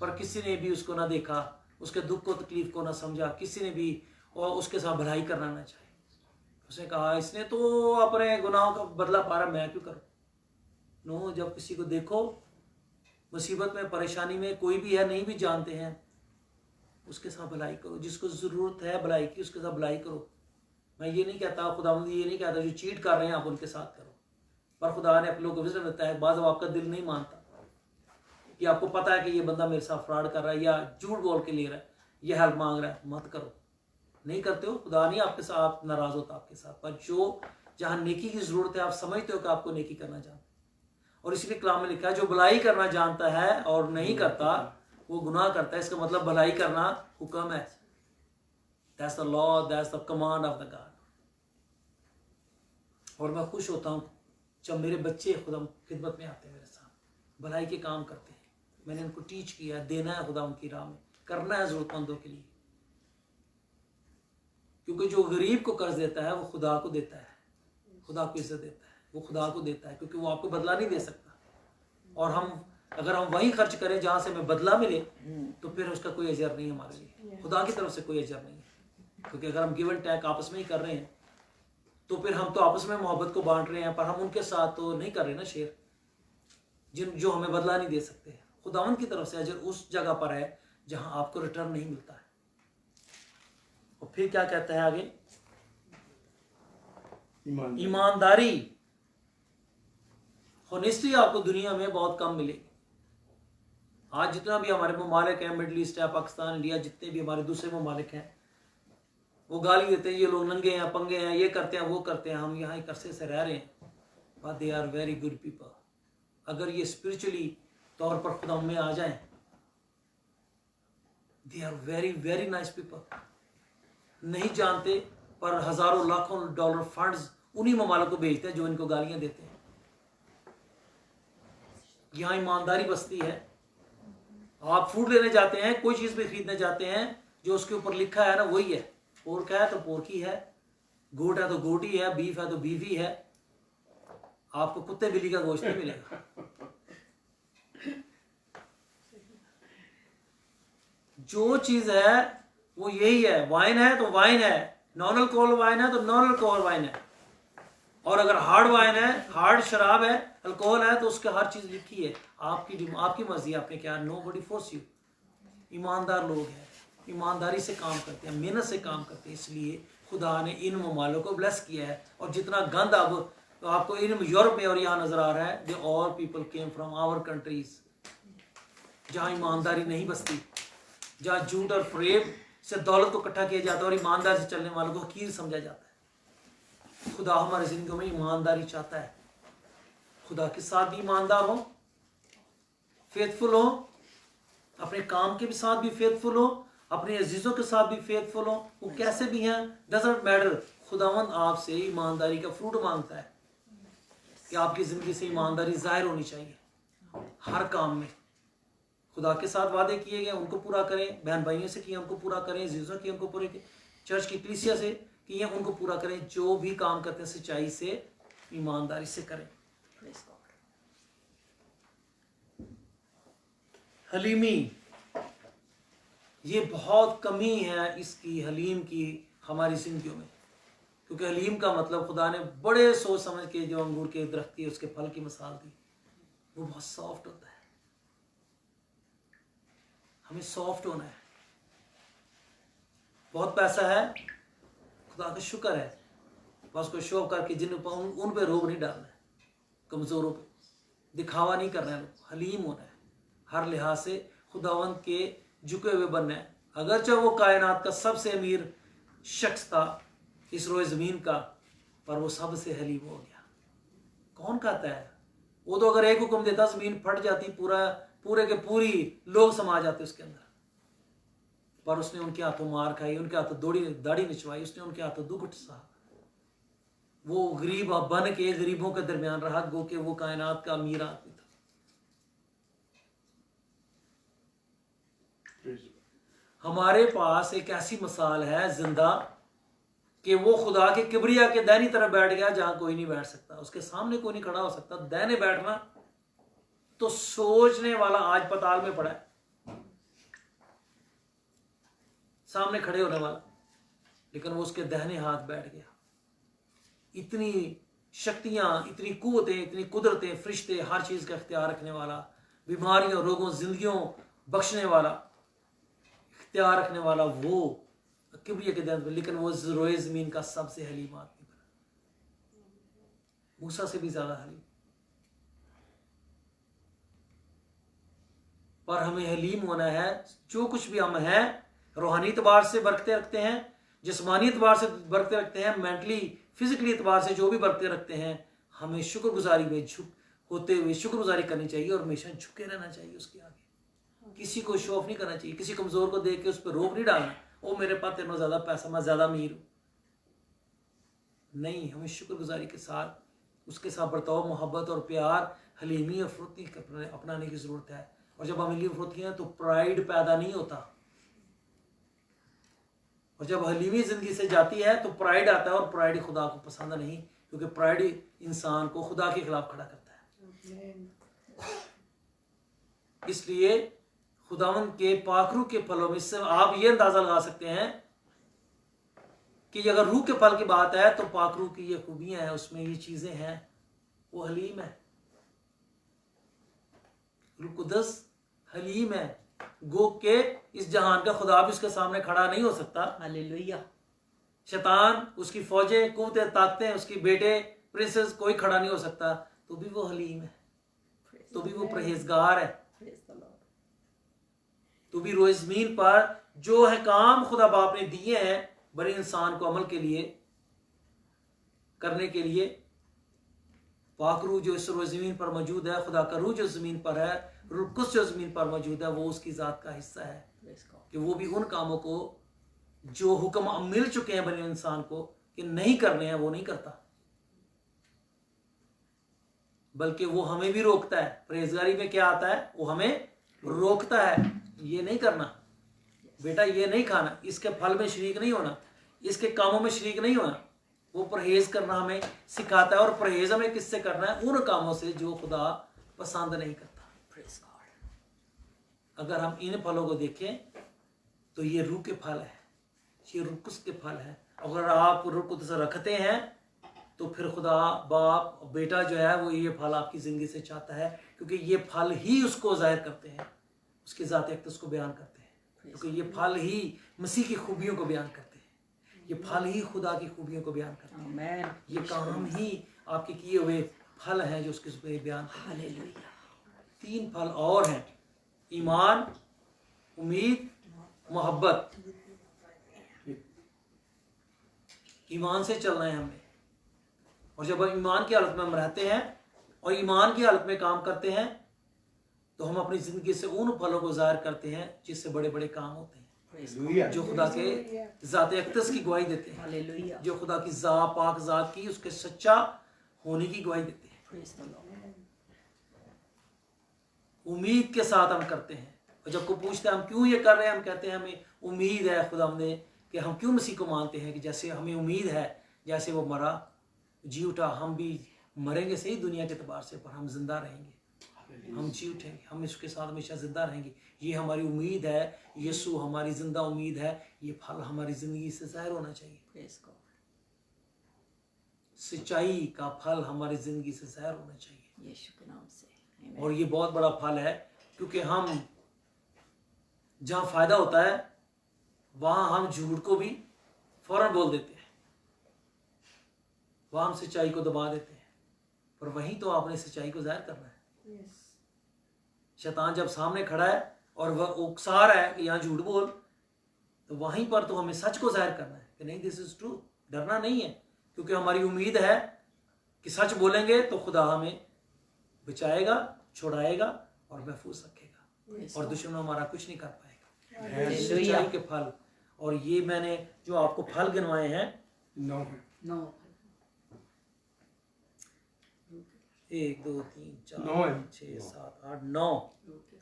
पर किसी ने भी उसको ना देखा, उसके दुख को तकलीफ को ना समझा, किसी ने भी और उसके साथ भलाई करना ना चाहे। उसने कहा इसने तो अपने गुनाहों का बदला पा रहा, मैं क्यों करूं। नो, जब किसी को देखो मुसीबत में, परेशानी में, कोई भी है, नहीं भी जानते हैं, उसके साथ भलाई करो। जिसको ज़रूरत है भलाई की, उसके साथ भलाई करो। मैं ये नहीं कहता, खुदावंद ये नहीं कहता जो चीट कर रहे हैं आप उनके साथ करो, पर खुदा ने अपने लोगों को विजन देता है। बाद में आपका दिल नहीं मानता, कि आपको पता है कि ये बंदा मेरे साथ फ्रॉड कर रहा है या झूठ बोल के ले रहा है, ये हेल्प मांग रहा है, मत करो। नहीं करते हो, खुदा नहीं आपके साथ नाराज होता आपके साथ। पर जो जहाँ नेकी की ज़रूरत है, आप समझते हो कि आपको नेकी करना जानते, और इसलिए कलाम में लिखा है जो भलाई करना जानता है और नहीं करता वो गुनाह करता है। इसका मतलब भलाई करना हुक्म है। That's the law, that's the command of the God. और मैं खुश होता हूँ जब मेरे बच्चे खुदा खिदमत में आते हैं, मेरे साथ भलाई के काम करते हैं। मैंने उनको टीच किया, देना है खुदा उनकी राह में, करना है ज़रूरतमंदों के लिए। क्योंकि जो गरीब को कर्ज देता है वो खुदा को देता है, खुदा को इज्जत देता है, वो खुदा को देता है, क्योंकि वो आपको बदला नहीं दे सकता। और हम अगर हम वहीं खर्च करें जहाँ से हमें बदला मिले, तो फिर उसका कोई अजर नहीं हमारे लिए, खुदा की तरफ से कोई अजर नहीं है। क्योंकि अगर हम गिव एंड टेक आपस में ही कर रहे हैं, तो फिर हम तो आपस में मोहब्बत को बांट रहे हैं, पर हम उनके साथ तो नहीं कर रहे ना शेयर, जो हमें बदला नहीं दे सकते। खुदावंद की तरफ से अजर उस जगह पर है जहाँ आपको रिटर्न नहीं मिलता है। और फिर क्या कहता है आगे? ईमानदारी, होनेस्टी आपको दुनिया में बहुत कम मिलेगी। आज जितना भी हमारे ममालिक हैं, मिडल ईस्ट है, पाकिस्तान, इंडिया, जितने भी हमारे दूसरे ममालिक हैं, वो गाली देते हैं, ये लोग नंगे हैं, पंगे हैं, ये करते हैं, वो करते हैं। हम यहाँ एक अरसे से रह रहे हैं, but they are very good people. अगर ये स्पिरिचुअली तौर पर खुदा में आ जाएं, they are very very nice people. नहीं जानते, पर हजारों लाखों डॉलर फंड्स उन्हीं ममालिक को भेजते हैं जो इनको गालियां देते हैं। यहाँ ईमानदारी बसती है। आप फूड लेने जाते हैं, कोई चीज़ भी खरीदने जाते हैं, जो उसके ऊपर लिखा है ना वही है। पोर्क है तो पोर्क ही है, गोट है तो गोट ही है, बीफ है तो बीफ ही है। आपको कुत्ते बिल्ली का गोश्त नहीं मिलेगा। जो चीज है वो यही है। वाइन है तो वाइन है, नॉन अल्कोहल वाइन है तो नॉन अल्कोहल वाइन है। और अगर हार्ड वाइन है, हार्ड शराब है, अल्कोहल है, तो उसके हर चीज लिखी है। आपकी मर्जी, आपने क्या, नो बडी फोर्स यू। ईमानदार लोग हैं, ईमानदारी से काम करते हैं, मेहनत से काम करते हैं, इसलिए खुदा ने इन ममालों को ब्लेस किया है। और जितना गंद अब तो आपको इन यूरोप में और यहाँ नजर आ रहा है, they all people came from our countries, जहाँ ईमानदारी नहीं बसती, जहाँ झूठ और फरेब से दौलत को इकट्ठा किया जाता है और ईमानदारी से चलने वालों को हकीर समझा जाता है। खुदा हमारी जिंदगी में ईमानदारी चाहता है। खुदा के साथ भी ईमानदार हो, फेथफुल हो, अपने काम के भी साथ भी फेथफुल हो, अपने अजीजों के साथ भी फेथफुल हो। वो कैसे भी हैं, डजंट मैटर। खुदावंद आपसे ईमानदारी का फ्रूट मांगता है कि आपकी जिंदगी से ईमानदारी जाहिर होनी चाहिए हर काम में। खुदा के साथ वादे किए गए उनको पूरा करें, बहन भाइयों से किए उनको पूरा करें, अजीजों किए उनको पूरे करें, चर्च की कलीसिया से किए उनको पूरा करें। जो भी काम करते हैं सच्चाई से, ईमानदारी से करें। हलीमी, ये बहुत कमी है इसकी, हलीम की, हमारी जिंदगियों में। क्योंकि हलीम का मतलब खुदा ने बड़े सोच समझ के जो अंगूर के दरख्त की उसके फल की मिसाल दी, वो बहुत सॉफ्ट होता है। हमें सॉफ्ट होना है। बहुत पैसा है, खुदा का शुक्र है, बस को शो करके जिन उन पे रोब नहीं डालना है, कमजोरों पे दिखावा नहीं करना है, हलीम होना है। हर लिहाज से खुदावंत के झुके हुए बनना है। अगरचे वो कायनात का सबसे अमीर शख्स था इस रोए ज़मीन का, पर वो सबसे हलीम हो गया। कौन कहता है? वो तो अगर एक हुक्म देता ज़मीन फट जाती, पूरे के पूरी लोग समा जाते उसके अंदर। पर उसने उनके हाथों मार खाई, उनके हाथों दाढ़ी निचवाई, उसने उनके हाथों दुख सहा। वो गरीब बन के गरीबों के दरमियान रहा, गो के वो कायनात का अमीर आदमी था। हमारे पास एक ऐसी मिसाल है जिंदा कि वो खुदा के किबरिया के दाहिनी तरफ बैठ गया जहां कोई नहीं बैठ सकता, उसके सामने कोई नहीं खड़ा हो सकता। दाहिने बैठना तो सोचने वाला आज पताल में पड़ा है, सामने खड़े होने वाला, लेकिन वो उसके दाहिने हाथ बैठ गया। इतनी शक्तियां, इतनी कुव्वतें, इतनी कुदरतें, फरिश्ते, हर चीज का इख्तियार रखने वाला, बीमारियों, रोगों, जिंदगियों बख्शने वाला, इख्तियार रखने वाला, वो किबरिया के दर्द में, लेकिन वो रोए जमीन का सबसे हलीम आदमी बना, मूसा से भी ज्यादा हलीम। पर हमें हलीम होना है। जो कुछ भी हम हैं, रूहानी एतबार से बरकते रखते हैं, जिस्मानी एतबार से बरकते रखते हैं, मेंटली फिजिकली एतबार से जो भी बरकते रखते हैं, हमें शुक्रगुजारी में होते हुए शुक्रगुजारी करनी चाहिए और हमेशा झुके रहना चाहिए उसके आगे। किसी को शो ऑफ नहीं करना चाहिए, किसी कमजोर को देख के उस पर रोक नहीं डालना, ओ मेरे पास तेरे ज्यादा पैसा, मैं ज्यादा अमीर हूं। नहीं, हमें शुक्रगुजारी के साथ उसके साथ बर्ताव, मोहब्बत और प्यार, हलीमी और फुर्ती अपनाने की जरूरत है। और जब हम हलीम फुर्ती हैं तो प्राइड पैदा नहीं होता, और जब हलीमी जिंदगी से जाती है तो प्राइड आता है, और प्राइड खुदा को पसंद नहीं, क्योंकि प्राइड इंसान को खुदा के खिलाफ खड़ा करता है। इसलिए खुदावन के पाखरू के फलों में से आप ये अंदाजा लगा सकते हैं कि अगर रूह के फल की बात है तो पाखरू की ये खूबियां हैं, उसमें ये चीजें हैं, वो हलीम है। रूह कुदस हलीम है, गो के इस जहान का खुदा भी उसके सामने खड़ा नहीं हो सकता।
हालेलुया।
शैतान, उसकी फौजें, कुव्वतें, ताकतें, उसकी बेटे, प्रिंसेस, कोई खड़ा नहीं हो सकता, तो भी वो हलीम है, तो भी वो परहेजगार है, तो भी रोए ज़मीन पर जो है काम खुदा बाप ने दिए हैं बड़े इंसान को अमल के लिए, करने के लिए, पाक रूह जो इस रोए ज़मीन पर मौजूद है, खुदा का रूह जो ज़मीन पर है, रूह कुद्स जो ज़मीन पर मौजूद है, वो उसकी ज़ात का हिस्सा है कि वो भी उन कामों को जो हुक्म मिल चुके हैं बने इंसान को कि नहीं करने हैं, वो नहीं करता, बल्कि वो हमें भी रोकता है। परहेजगारी में क्या आता है? वो हमें रोकता है, ये नहीं करना बेटा, ये नहीं खाना, इसके फल में शरीक नहीं होना, इसके कामों में शरीक नहीं होना। वो परहेज करना हमें सिखाता है, और परहेज हमें किससे करना है? उन कामों से जो खुदा पसंद नहीं करता। अगर हम इन फलों को देखें तो ये रूह के फल है, ये रूह कुद्स के फल है। अगर आप रूह कुद्स रखते हैं तो फिर खुदा बाप बेटा जो है वो ये फल आपकी ज़िंदगी से चाहता है, क्योंकि ये फल ही उसको जाहिर करते हैं, उसकी ज़ात अक़दस को बयान करते हैं, क्योंकि ये फल ही मसीह की खूबियों को बयान करते हैं, ये फल ही खुदा की खूबियों को बयान करते हैं।
आमीन।
ये काम ही आपके किए हुए फल हैं जो उसके बयान करते हैं।
हालेलुया।
3 फल और हैं, ईमान, उम्मीद, मोहब्बत। ईमान से चलना है हमें, और जब हम ईमान की हालत में हम रहते हैं और ईमान की हालत में काम करते हैं तो हम अपनी ज़िंदगी से उन फलों को ज़ाहिर करते हैं जिससे बड़े बड़े काम होते हैं, जो खुदा के ज़ात अक़दस की गवाही देते हैं,
हालेलुया।
जो खुदा की पाक ज़ात की उसके सच्चा होने की गवाही देते हैं।
Praise the Lord.
उम्मीद के साथ हम करते हैं, और जब को पूछते हैं हम क्यों ये कर रहे हैं, हम कहते हैं हमें उम्मीद है खुदा हमने, कि हम क्यों मसीह को मानते हैं कि जैसे हमें उम्मीद है, जैसे वो मरा जी उठा, हम भी मरेंगे सही दुनिया के एतबार से, पर हम जिंदा रहेंगे, हम जी उठेंगे, हम इसके साथ हमेशा जिंदा रहेंगे। ये हमारी उम्मीद है, यीशु हमारी जिंदा उम्मीद है। ये फल हमारी ज़िंदगी से ज़ाहिर होना चाहिए।
Praise God.
सच्चाई का फल हमारी ज़िंदगी से ज़ाहिर होना चाहिए,
यीशु के नाम से आमीन।
और ये बहुत बड़ा फल है, क्योंकि हम जहाँ फ़ायदा होता है वहाँ हम झूठ को भी फौरन बोल देते हैं, वहाँ हम सच्चाई को दबा देते हैं, पर वहीं तो आपने सच्चाई को ज़ाहिर करना है। शैतान जब सामने खड़ा है और वह उकसा रहा है कि यहाँ झूठ बोल, तो वहीं पर तो हमें सच को जाहिर करना है कि नहीं, दिस इज ट्रू। डरना नहीं है, क्योंकि हमारी उम्मीद है कि सच बोलेंगे तो खुदा हमें बचाएगा, छुड़ाएगा और महफूज रखेगा, और दुश्मन हमारा कुछ नहीं कर पाएगा। सच्चाई के फल, और ये मैंने जो आपको फल गिनवाए हैं
9 है।
1 2 3 4
9 है।
5 6 7 8 9,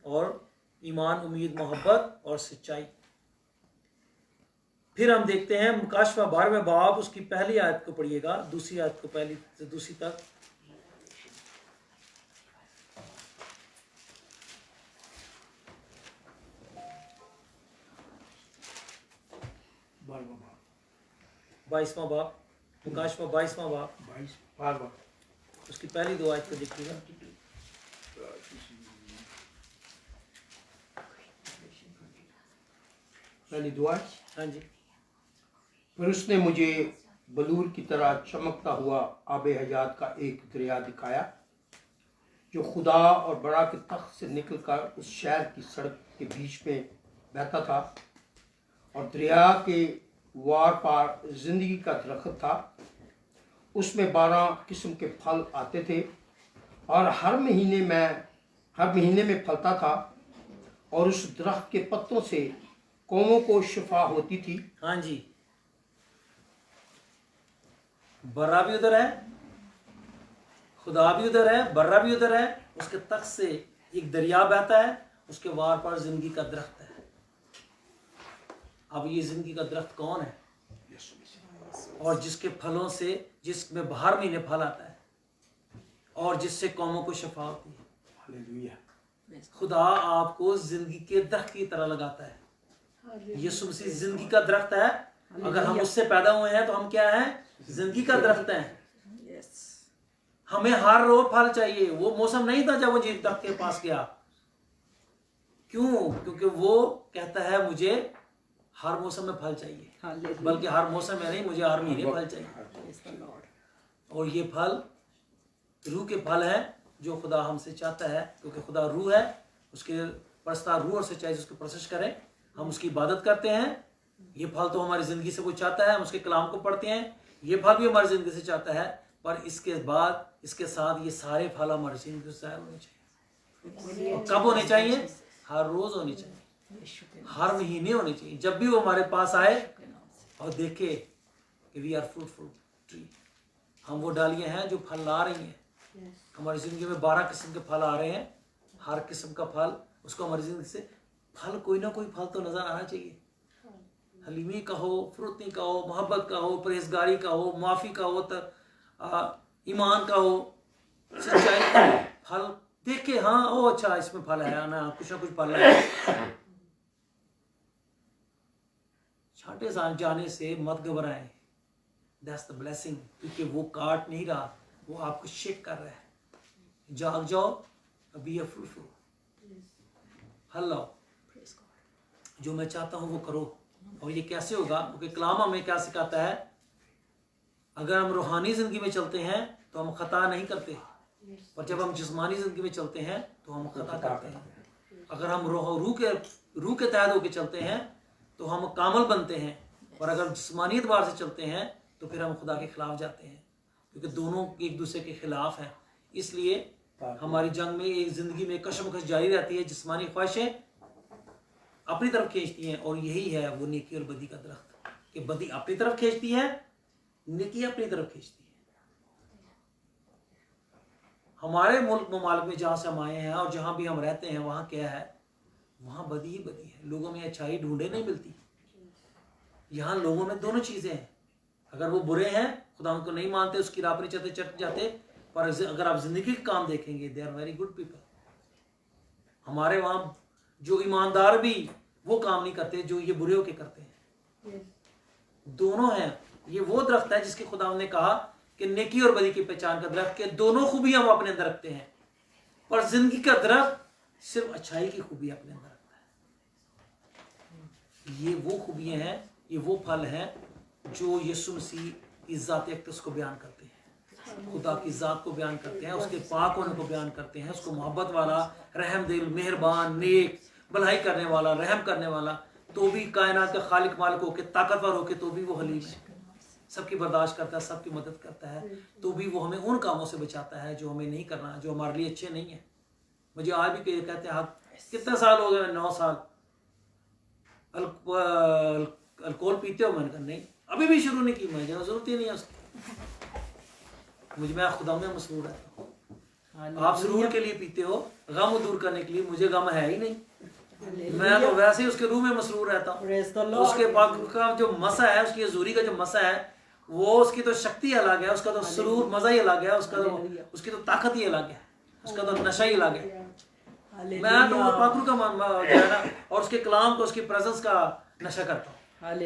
और ईमान, उम्मीद, मोहब्बत और सच्चाई। फिर हम देखते हैं मुकाशवा 12वें बाब, उसकी पहली आयत को पढ़िएगा, दूसरी आयत को पहली से दूसरी तक।
बारहवां बाब,
22वां बाब, मुकाशवा 22वां बाब,
22 बारहवां।
उसकी पहली 2 आयत को देखिएगा।
पहली दुआ।
हाँ जी।
फिर उसने मुझे बलूर की तरह चमकता हुआ आबे हयात का एक दरिया दिखाया, जो खुदा और बड़ा के तख्त से निकलकर उस शहर की सड़क के बीच में बहता था, और दरिया के वार पार जिंदगी का दरख्त था। उसमें 12 किस्म के फल आते थे, और हर महीने में फलता था, और उस दरख्त के पत्तों से कौमों को शिफा होती थी।
हाँ जी, बर्रा भी उधर है, खुदा भी उधर है, बर्रा भी उधर है, उसके तख्त से एक दरिया बहता है, उसके वार पर जिंदगी का दरख्त है। अब ये जिंदगी का दरख्त कौन है? और जिसके फलों से, जिसमें हर महीने फल आता है, और जिससे कौमों को शिफा होती है।
हालेलुया।
खुदा आपको जिंदगी के दरख्त की तरह लगाता है। यीशु मसीह जिंदगी का दरख्त है। अगर हम उससे पैदा हुए हैं तो हम क्या हैं? जिंदगी का दरख्त हैं। हमें हर रोज फल चाहिए। वो मौसम नहीं था जब वो जीव दरख्त के पास गया। क्यों? क्योंकि वो कहता है मुझे हर मौसम में फल चाहिए, बल्कि हर मौसम में नहीं, मुझे हर महीने फल चाहिए। और ये फल रूह के फल हैं जो खुदा हमसे चाहता है, क्योंकि खुदा रूह है। उसके परस्ता रूह और सच्चाई से उसकी प्रोसेस करें, हम उसकी इबादत करते हैं। ये फल तो हमारी ज़िंदगी से वो चाहता है। हम उसके कलाम को पढ़ते हैं, ये फल भी हमारी ज़िंदगी से चाहता है। पर इसके बाद, इसके साथ ये सारे फल हमारी ज़िंदगी से होने चाहिए। और कब होने चाहिए? हर रोज़ होने चाहिए, हर महीने होने चाहिए। जब भी वो हमारे पास आए और देखे कि वी आर फ्रूटफुल ट्री, हम वो डालियाँ हैं जो फल ला रही हैं। हमारी ज़िंदगी में 12 किस्म के फल आ रहे हैं। हर किस्म का फल, उसको हमारी ज़िंदगी से फल, कोई ना कोई फल तो नज़र आना चाहिए। हलीमी का हो, फुर्ती का हो, मोहब्बत का हो, परहेजगारी का हो, माफ़ी का हो, ईमान का हो, सच्चाई का हो। फल देख के हाँ, ओ अच्छा इसमें फल है ना, कुछ ना कुछ फल है। काटे जाने से मत घबराएं, दैट्स द ब्लेसिंग, क्योंकि वो काट नहीं रहा, वो आपको शेक कर रहा है। जाग जाओ, बी फ्रूटफुल, फल लाओ, जो मैं चाहता हूँ वो करो। और ये कैसे होगा? क्योंकि कलाम हमें क्या सिखाता है, अगर हम रूहानी जिंदगी में चलते हैं तो हम खता नहीं करते, और जब हम जिस्मानी जिंदगी में चलते हैं तो हम खता करते हैं। अगर हम रूह के तहत होकर चलते हैं तो हम कामल बनते हैं, और अगर जिस्मानी एतबार से चलते हैं तो फिर हम खुदा के खिलाफ जाते हैं, क्योंकि दोनों एक दूसरे के खिलाफ हैं। इसलिए हमारी जंग में, एक जिंदगी में कशमकश जारी रहती है। जिस्मानी ख्वाहिशें अपनी तरफ खींचती हैं, और यही है वो नेकी और बदी का दरख्त, कि बदी अपनी तरफ खींचती है, नेकी अपनी तरफ खींचती है। हमारे मुल्क ममालिक में जहाँ से हम आए हैं और जहाँ भी हम रहते हैं, वहाँ क्या है? वहाँ बदी ही बदी है। लोगों में अच्छाई ढूंढे नहीं मिलती। यहाँ लोगों में दोनों चीज़ें हैं। अगर वो बुरे हैं, खुदा उनको नहीं मानते, उसकी राह पर नहीं चलते, चट जाते, पर अगर आप जिंदगी के काम देखेंगे, they are very good people. हमारे वहाँ जो ईमानदार भी वो काम नहीं करते जो ये बुरे होके करते हैं। दोनों हैं। ये वो दरख्त है जिसके खुदा ने कहा कि नेकी और बदी की पहचान का दरख्त, के दोनों खूबियां वो अपने अंदर रखते हैं। पर जिंदगी का दरख्त सिर्फ अच्छाई की खूबी अपने अंदर रखता है। ये वो खूबियां हैं, ये वो फल हैं जो यीशु मसीह की ज़ात अक़दस को बयान करते हैं, खुदा की ज़ात को बयान करते हैं, उसके पाक होने को बयान करते हैं, उसको मोहब्बत वाला, रहमदिल, मेहरबान, नेक, भलाई करने वाला, रहम करने वाला, तो भी कायनात का खालिक मालिक होके, ताकतवर होके, तो भी वो हलीम है, सबकी बर्दाश्त करता है, सबकी मदद करता है, तो भी वो हमें उन कामों से बचाता है जो हमें नहीं करना, जो हमारे लिए अच्छे नहीं है। मुझे आज भी कहते हैं, हाँ कितने साल हो गए? 9 साल। अल्कोहल पीते हो? मैंने कहा नहीं, अभी भी शुरू नहीं की, मुझे जरूरत ही नहीं है उसकी। मैं खुदा में मसरूर रहता हूँ। आप सुरूर के लिए पीते हो, गम दूर करने के लिए, मुझे गम है ही नहीं। मैं तो वैसे ही उसके रूह में मसरूर रहता हूँ। उसके पाक का जो मसा है, उसकी हजूरी का जो मसा है, वो उसकी तो शक्ति अलग है, उसका तो सुरूर मजा ही अलग है, उसकी तो ताकत ही अलग है, उसका तो नशा ही अलग है। मैं तो पाकरू का जो है ना, और उसके कलाम को, उसकी प्रेजेंस का नशा करता हूँ। मुझे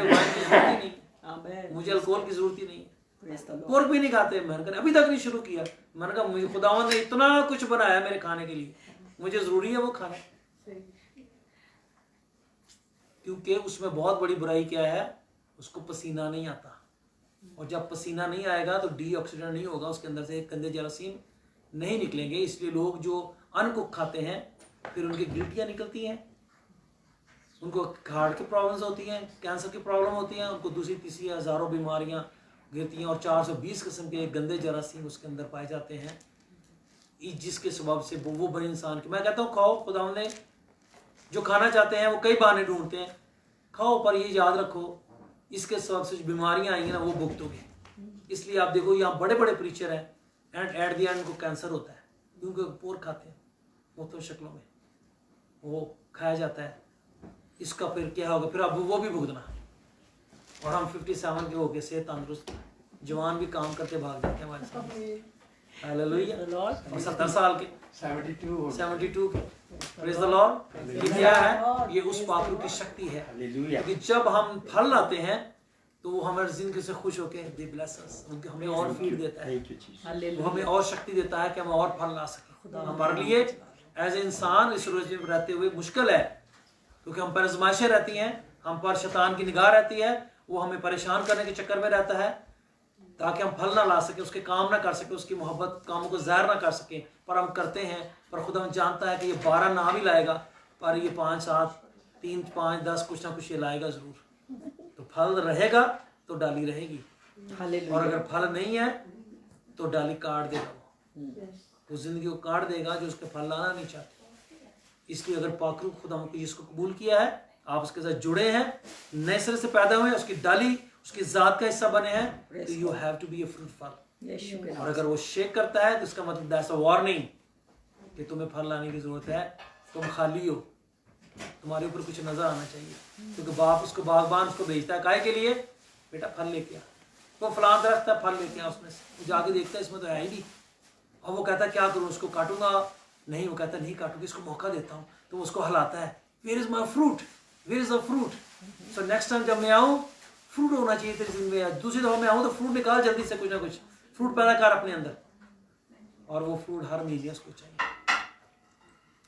वाइन की जरूरत ही नहीं, मुझे अल्कोहल की जरूरत ही नहीं है। पोर्क भी नहीं खाते, मैंने कहा अभी तक नहीं शुरू किया। मैंने कहा मुझे खुदावन ने इतना कुछ बनाया मेरे खाने के लिए, मुझे जरूरी है वो खाना, क्योंकि उसमें बहुत बड़ी बुराई क्या है, उसको पसीना नहीं आता, और जब पसीना नहीं आएगा तो डीऑक्सीडेंट नहीं होगा, उसके अंदर से गंदे जरासीम नहीं निकलेंगे। इसलिए लोग जो अनकुक खाते हैं, फिर उनकी गिल्टियाँ निकलती हैं, उनको हार्ट की प्रॉब्लम्स होती हैं, कैंसर की प्रॉब्लम होती हैं, उनको दूसरी तीसरी हज़ारों बीमारियाँ गिरती हैं, और 420 किस्म के गंदे जरासीम उसके अंदर पाए जाते हैं, जिसके सबब से वो बड़े इंसान की। मैं कहता हूँ खाओ, खुदा ने जो खाना चाहते हैं वो कई बहाने ढूंढते हैं, खाओ, पर ये याद रखो इसके सबब से जो बीमारियाँ आएंगी ना, वो भुगतोगे। इसलिए आप देखो यहाँ बड़े बड़े प्रीचर हैं, एंड एट द एंड को कैंसर होता है, क्योंकि पोर्क खाते हैं मुख्तलिफ शक्लों में, वो खाया जाता है। इसका फिर क्या होगा, फिर अब वो भी भुगतना। और हम 57 के होके सेहत तंदुरुस्त जवान भी काम करके भाग जाते हैं हमारे साथ। हालेलुया। और 70 साल के 72 के, प्रेज़ द लॉर्ड। ये क्या है? ये उस पाकरू की शक्ति है, क्योंकि जब हम फल लाते हैं तो वो हमारे जिंदगी से खुश होके दे ब्लेस अस, हमें और फीड देता है, वो हमें और शक्ति देता है कि हम और फल ला सकें। हमारे लिए एज ए इंसान इस रोज में रहते हुए मुश्किल है, क्योंकि हम पर आजमाइशें रहती हैं, हम पर शैतान की निगाह रहती है, वो हमें परेशान करने के चक्कर में रहता है, ताकि हम फल ना ला सके, उसके काम ना कर सके, उसकी मोहब्बत कामों को ज़ाहिर ना कर सके, पर हम करते हैं। पर खुदा जानता है कि ये 12 ना भी लाएगा, पर ये 5, 7, 3, 5, 10 कुछ ना कुछ ये लाएगा ज़रूर। तो फल रहेगा तो डाली रहेगी, और अगर फल नहीं है तो डाली काट देगा, वो जिंदगी को काट देगा जो उसके फल लाना नहीं चाहते। इसलिए अगर पाकरू खुदा को जिसको कबूल किया है, आप उसके साथ जुड़े हैं, नए सिरे से पैदा हुए, उसकी डाली, उसकी जात का हिस्सा बने हैं, तो you have to be a fruitful. और अगर वो शेक करता है तो इसका मतलब दैट्स अ वार्निंग कि तुम्हें फल लाने की जरूरत है, तुम खाली हो, तुम्हारे ऊपर कुछ नजर आना चाहिए। क्योंकि बाप उसको बागबान उसको भेजता है काहे के लिए? बेटा फल लेके आ, वो फलां दरख्त है, फल लेके आ, उसमें से जाके देखता है इसमें तो है ही नहीं, और वो कहता है क्या करूँ, उसको काटूंगा? नहीं, वो कहता नहीं काटूंगी, इसको मौका देता हूँ। तो उसको हलाता है, where is my fruit, where is the fruit? So next time जब मैं आऊँ, फ्रूट होना चाहिए तेरी जिंदगी में। दूसरी दफा मैं आऊँ तो फ्रूट निकाल जल्दी से, कुछ ना कुछ फ्रूट पैदा कर अपने अंदर, और वो फ्रूट हर महीने उसको चाहिए।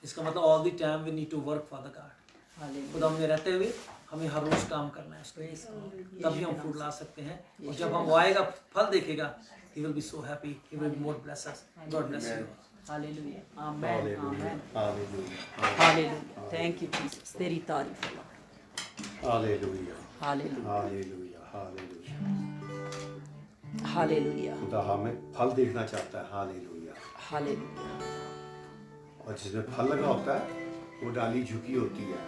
इसका मतलब all the time we need to work for the God. खुदा में रहते हुए हमें हर रोज काम करना है उसको, तभी हम फ्रूट ला सकते हैं। और जब हम वो आएगा, फल देखेगा, he will be so happy, he will more bless us. God bless you.
Hallelujah, amen, amen,
hallelujah,
hallelujah. Thank you Jesus, तेरी तारीफ है Lord.
Hallelujah,
hallelujah,
hallelujah, hallelujah.
Hallelujah,
खुदा हमें फल देखना चाहता है। हालेलुया।
हालेलुया।
और जिसमें फल लगा होता है वो डाली झुकी होती है।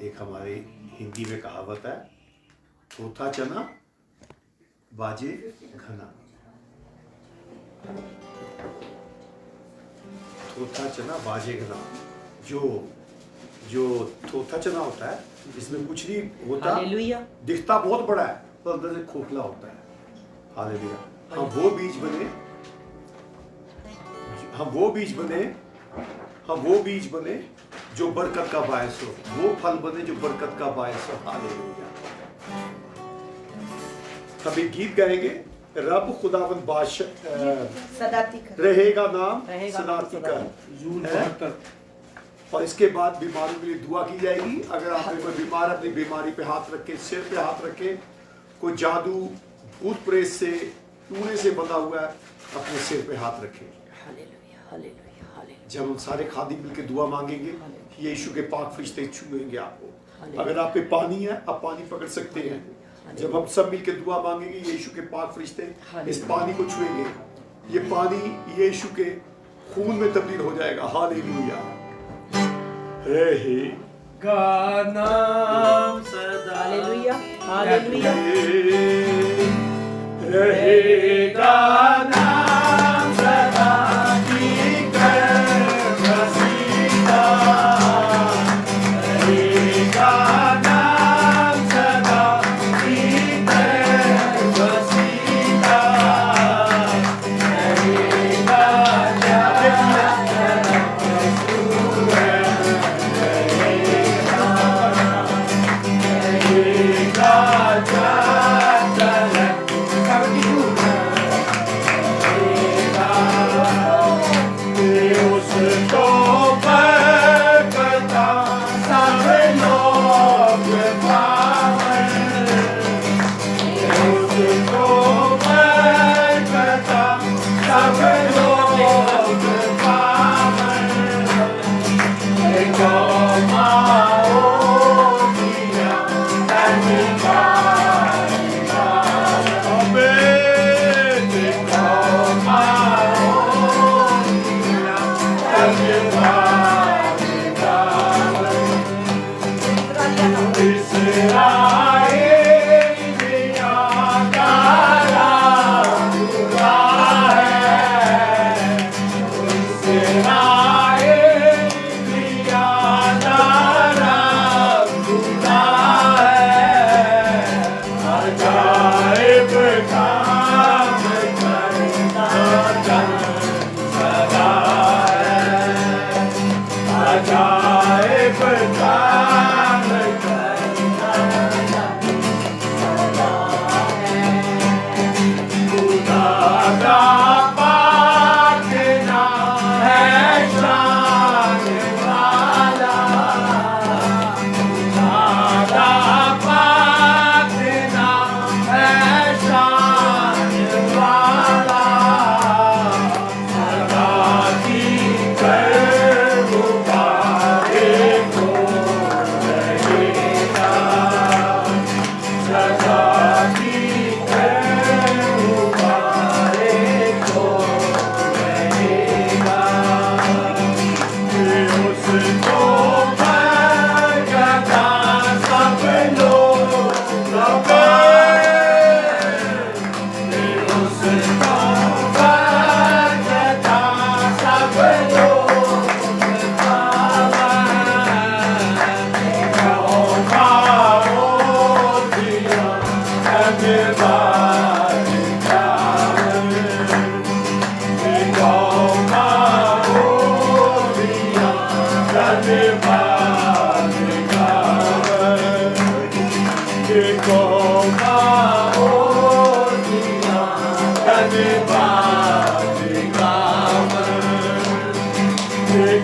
एक हमारी हिंदी में कहावत है, थोथा चना बाजे घना। थोथा चना बाजे घना। जो थोथा चना होता है, इसमें कुछ नहीं होता,
हालेलुया,
दिखता बहुत बड़ा है पर अंदर से खोखला होता है। हालेलुया। हम वो बीज बने जो बरकत का बायस हो, वो फल बने जो बरकत का बायस हो। हालेलुया। हम एक गीत गाएंगे, रब खुदावंद बादशाह
सदाती कर
रहेगा नाम
रहेगा
सदाती
नाम
कर है? और इसके बाद बीमारों के लिए दुआ की जाएगी। अगर आप कोई बीमार, अपनी बीमारी पे हाथ रखे, सिर पे हाथ रखे, कोई जादू भूत प्रेत से टूने से बंधा हुआ है, अपने सिर पे हाथ रखे।
Hallelujah, hallelujah, hallelujah.
जब हम सारे खादी मिलकर दुआ मांगेंगे, यीशु के पाक फरिश्ते छुएंगे आपको।
हालेलुया।
अगर आप पे पानी है, आप पानी पकड़ सकते हैं। जब हम सब मिलकर दुआ मांगेंगे, यीशु के पाक फरिश्ते इस पानी को छुएंगे। ये पानी यीशु के खून में तब्दील हो जाएगा। हालेलुया। रहेगा
नाम सदा
हालेलुया, हालेलुया,
रहेगा नाम सदा की कर रसीदा। रहेगा नाम सदा की कर रसीदा। रहेगा रहेगा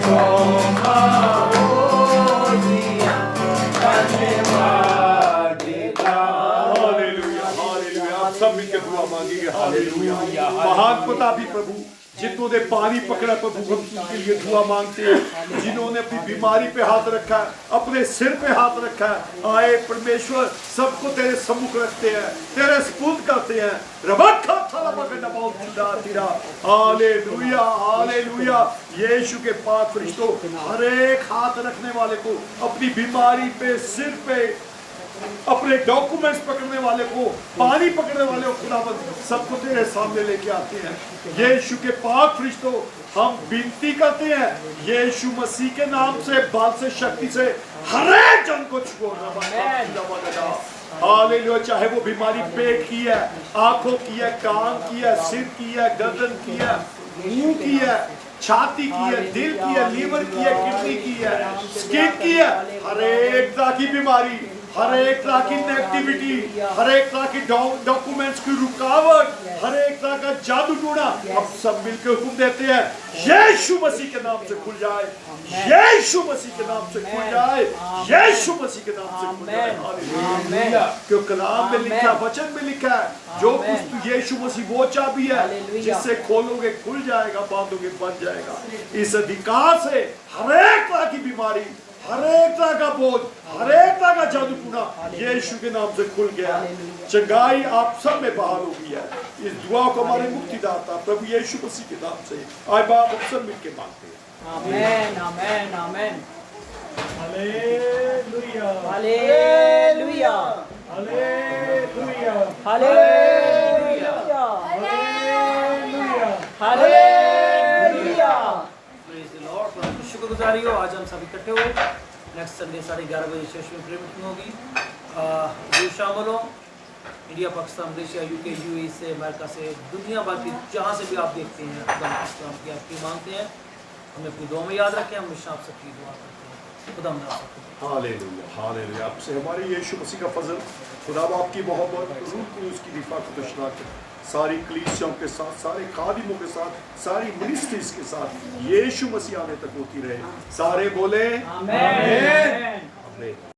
हालेलुया हालेलुया। आप सब मिलकर दुआ मांगेंगे। हालेलुया। महान प्रतापी प्रभु, जिन्होंने पानी पकड़ा प्रभु, हम उनके लिए दुआ मांगते हैं। जिन्होंने अपनी बीमारी पे हाथ रखा है, अपने सिर पे हाथ रखा है, आए परमेश्वर सबको तेरे सम्मुख रखते हैं, तेरे स्पुर्द करते हैं। रबक्का थाला पकड़ना बहुत खुदा तेरा। Hallelujah hallelujah. यीशु के पाक फरिश्तों, हर एक हाथ रखने वाले को, अपनी बीमारी पे, सिर पे, अपने डॉक्यूमेंट्स पकड़ने वाले को, पानी पकड़ने वाले को, खुदावंद सबको तेरे सामने लेके आते हैं। यीशु के पाक फरिश्तों, हम विनती करते हैं यीशु मसीह के नाम से, बल से, शक्ति से हर एक जन को छुओ। हालेलुया। चाहे वो बीमारी पेट की है, आंखों की है, कान की है, सिर की है, गर्दन की है, मुंह की है, छाती की है, दिल की है, लीवर की है, किडनी की है, स्किन की है, हर एक तरह की बीमारी, हर एक तरह की नेगेटिविटी, हर एक तरह की डॉक्यूमेंट्स की रुकावट, हर एक तरह का जादू टोना, अब सब मिलकर हुक्म देते हैं यीशु मसीह के नाम से खुल जाए, यीशु मसीह के नाम से खुल जाए, यीशु मसीह के नाम से खुल जाए। हालेलुया। क्योंकि कलाम में लिखा, वचन में लिखा है, जो कुछ तू यीशु मसीह वो चाबी है, जिससे खोलोगे खुल जाएगा, बांधोगे बन जाएगा। इस अधिकार से हर एक तरह की बीमारी, हर एक तरह का बोझ, हर एक तरह का जादू टूना यीशु के नाम से खुल गया। चंगाई आप सब में बहाल हो गई है। इस दुआ को हमारे मुक्तिदाता प्रभु यीशु मसीह के नाम से आए बाप हम सब मिलकर मांगते हैं।
Amen amen amen.
Hallelujah
hallelujah
hallelujah
hallelujah hallelujah.
Praise the Lord. प्रभु की शुक्रगुजारी हो, आज हम सब इकट्ठे हुए। नेक्स्ट संडे 11:30 बजे चर्च में प्रेयर मीटिंग होगी। जो शामिल हो, India, Pakistan, Malaysia, UK, UAE से, अमेरिका से, दुनिया भर की जहाँ से भी आप देखते हैं, खुदा इस्लाम की आपकी मांगते हैं। हमें अपनी दुआ में याद रखें। हमेशा आप सबकी दुआ करते हैं। खुदा
हालेलुया हालेलुया। आपसे हमारे यीशु मसीह का फजल, खुदा आपकी मोहब्बत, रूह कुदूस की रिफ़ाक़त, सारी कलीसियाओं के साथ, सारे खादिमों के साथ, सारी मिनिस्ट्रीज के साथ यीशु मसीह आने तक होती रहे। सारे बोले आमीन।